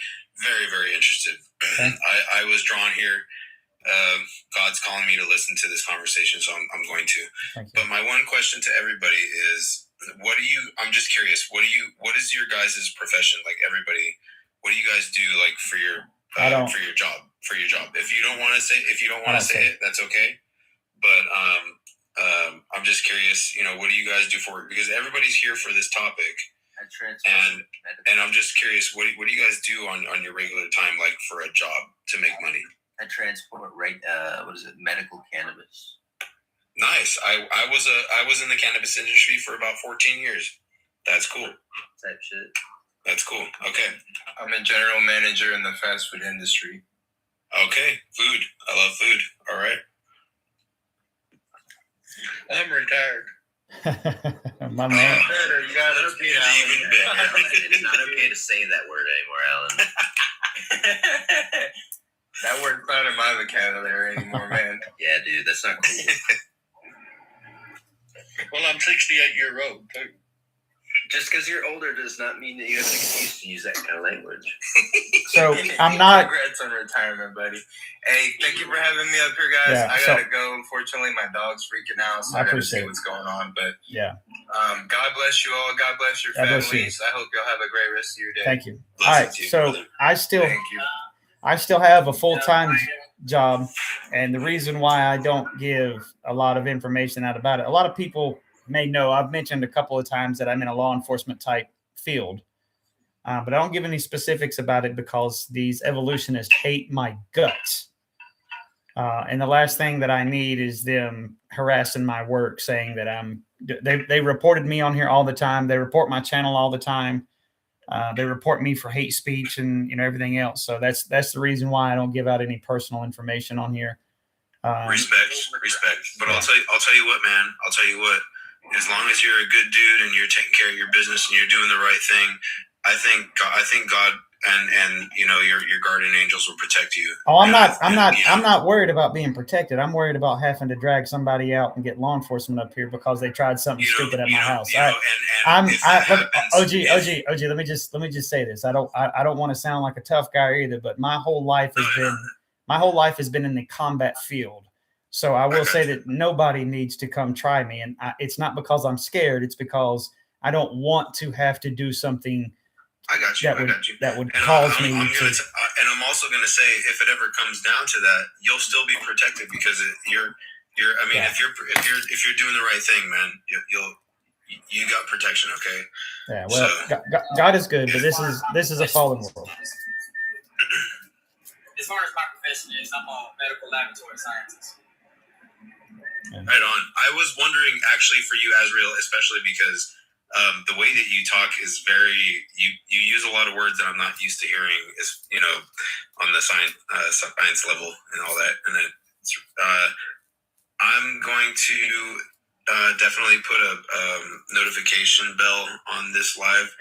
very, very interested. Okay. I was drawn here. God's calling me to listen to this conversation, so I'm going to. But my one question to everybody is, I'm just curious, what is your guys' profession? Like everybody, what do you guys do like for your job? If you don't want to say it, that's okay. But I'm just curious, what do you guys do for it? Because everybody's here for this topic. And I'm just curious, what do you guys do on your regular time, like for a job to make money? I transport medical cannabis. Nice. I was in the cannabis industry for about 14 years. That's cool. Type shit. That's cool. Okay. I'm a general manager in the fast food industry. Okay. Food. I love food. All right. I'm retired. My man. You got it. It's not okay to say that word anymore, Alan. That word's not in my vocabulary anymore, man. Yeah, dude, that's not cool. Well, I'm 68 years old, too. Just because you're older does not mean that you have an excuse to use that kind of language. So I'm not. Congrats on retirement, buddy. Hey, thank you for having me up here, guys. Yeah, I gotta go. Unfortunately, my dog's freaking out, so I gotta see what's going on. But yeah. God bless you all. God bless your families. I hope y'all have a great rest of your day. Thank you. All right. So Thank you. I still have a full-time job, and the reason why I don't give a lot of information out about it, a lot of people may know, I've mentioned a couple of times that I'm in a law enforcement type field, but I don't give any specifics about it because these evolutionists hate my guts. And the last thing that I need is them harassing my work, saying that they reported me on here all the time. They report my channel all the time. They report me for hate speech and everything else. So that's the reason why I don't give out any personal information on here. Respect. But I'll tell you what, man. I'll tell you what. As long as you're a good dude and you're taking care of your business and you're doing the right thing, I think God and your guardian angels will protect you. Oh, I'm not worried about being protected. I'm worried about having to drag somebody out and get law enforcement up here because they tried something stupid at my house. OG, let me just say this. I don't want to sound like a tough guy either, but my whole life has been in the combat field. So I will say that nobody needs to come try me. And it's not because I'm scared. It's because I don't want to have to do something that would cause me to. And I'm also going to say, if it ever comes down to that, you'll still be protected because if you're doing the right thing, man, you got protection. Okay. Yeah. Well, so, God is good, but this is a fallen world. As far as my profession is, I'm a medical laboratory scientist. Right on. I was wondering, actually, for you, Azrael, especially because the way that you talk is you use a lot of words that I'm not used to hearing, is on the science level and all that. And then I'm going to definitely put a notification bell on this live.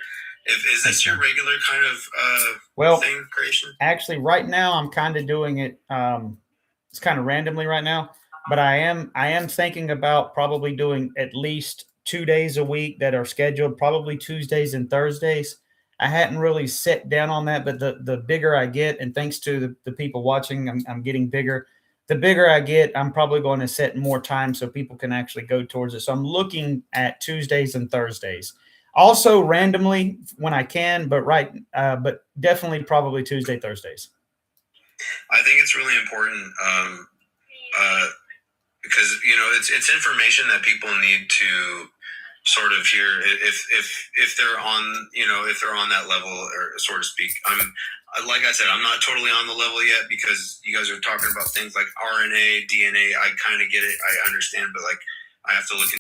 Is this your regular kind of thing, creation? Actually, right now I'm kind of doing it. It's kind of randomly right now. But I am thinking about probably doing at least 2 days a week that are scheduled, probably Tuesdays and Thursdays. I hadn't really set down on that, but the bigger I get, and thanks to the people watching, I'm getting bigger. The bigger I get, I'm probably going to set more time so people can actually go towards it. So I'm looking at Tuesdays and Thursdays. Also randomly when I can, but definitely probably Tuesday, Thursdays. I think it's really important. Because it's information that people need to sort of hear if they're on that level, or so to speak. Like I said, I'm not totally on the level yet because you guys are talking about things like RNA, DNA. I kind of get it, I understand, but like I have to look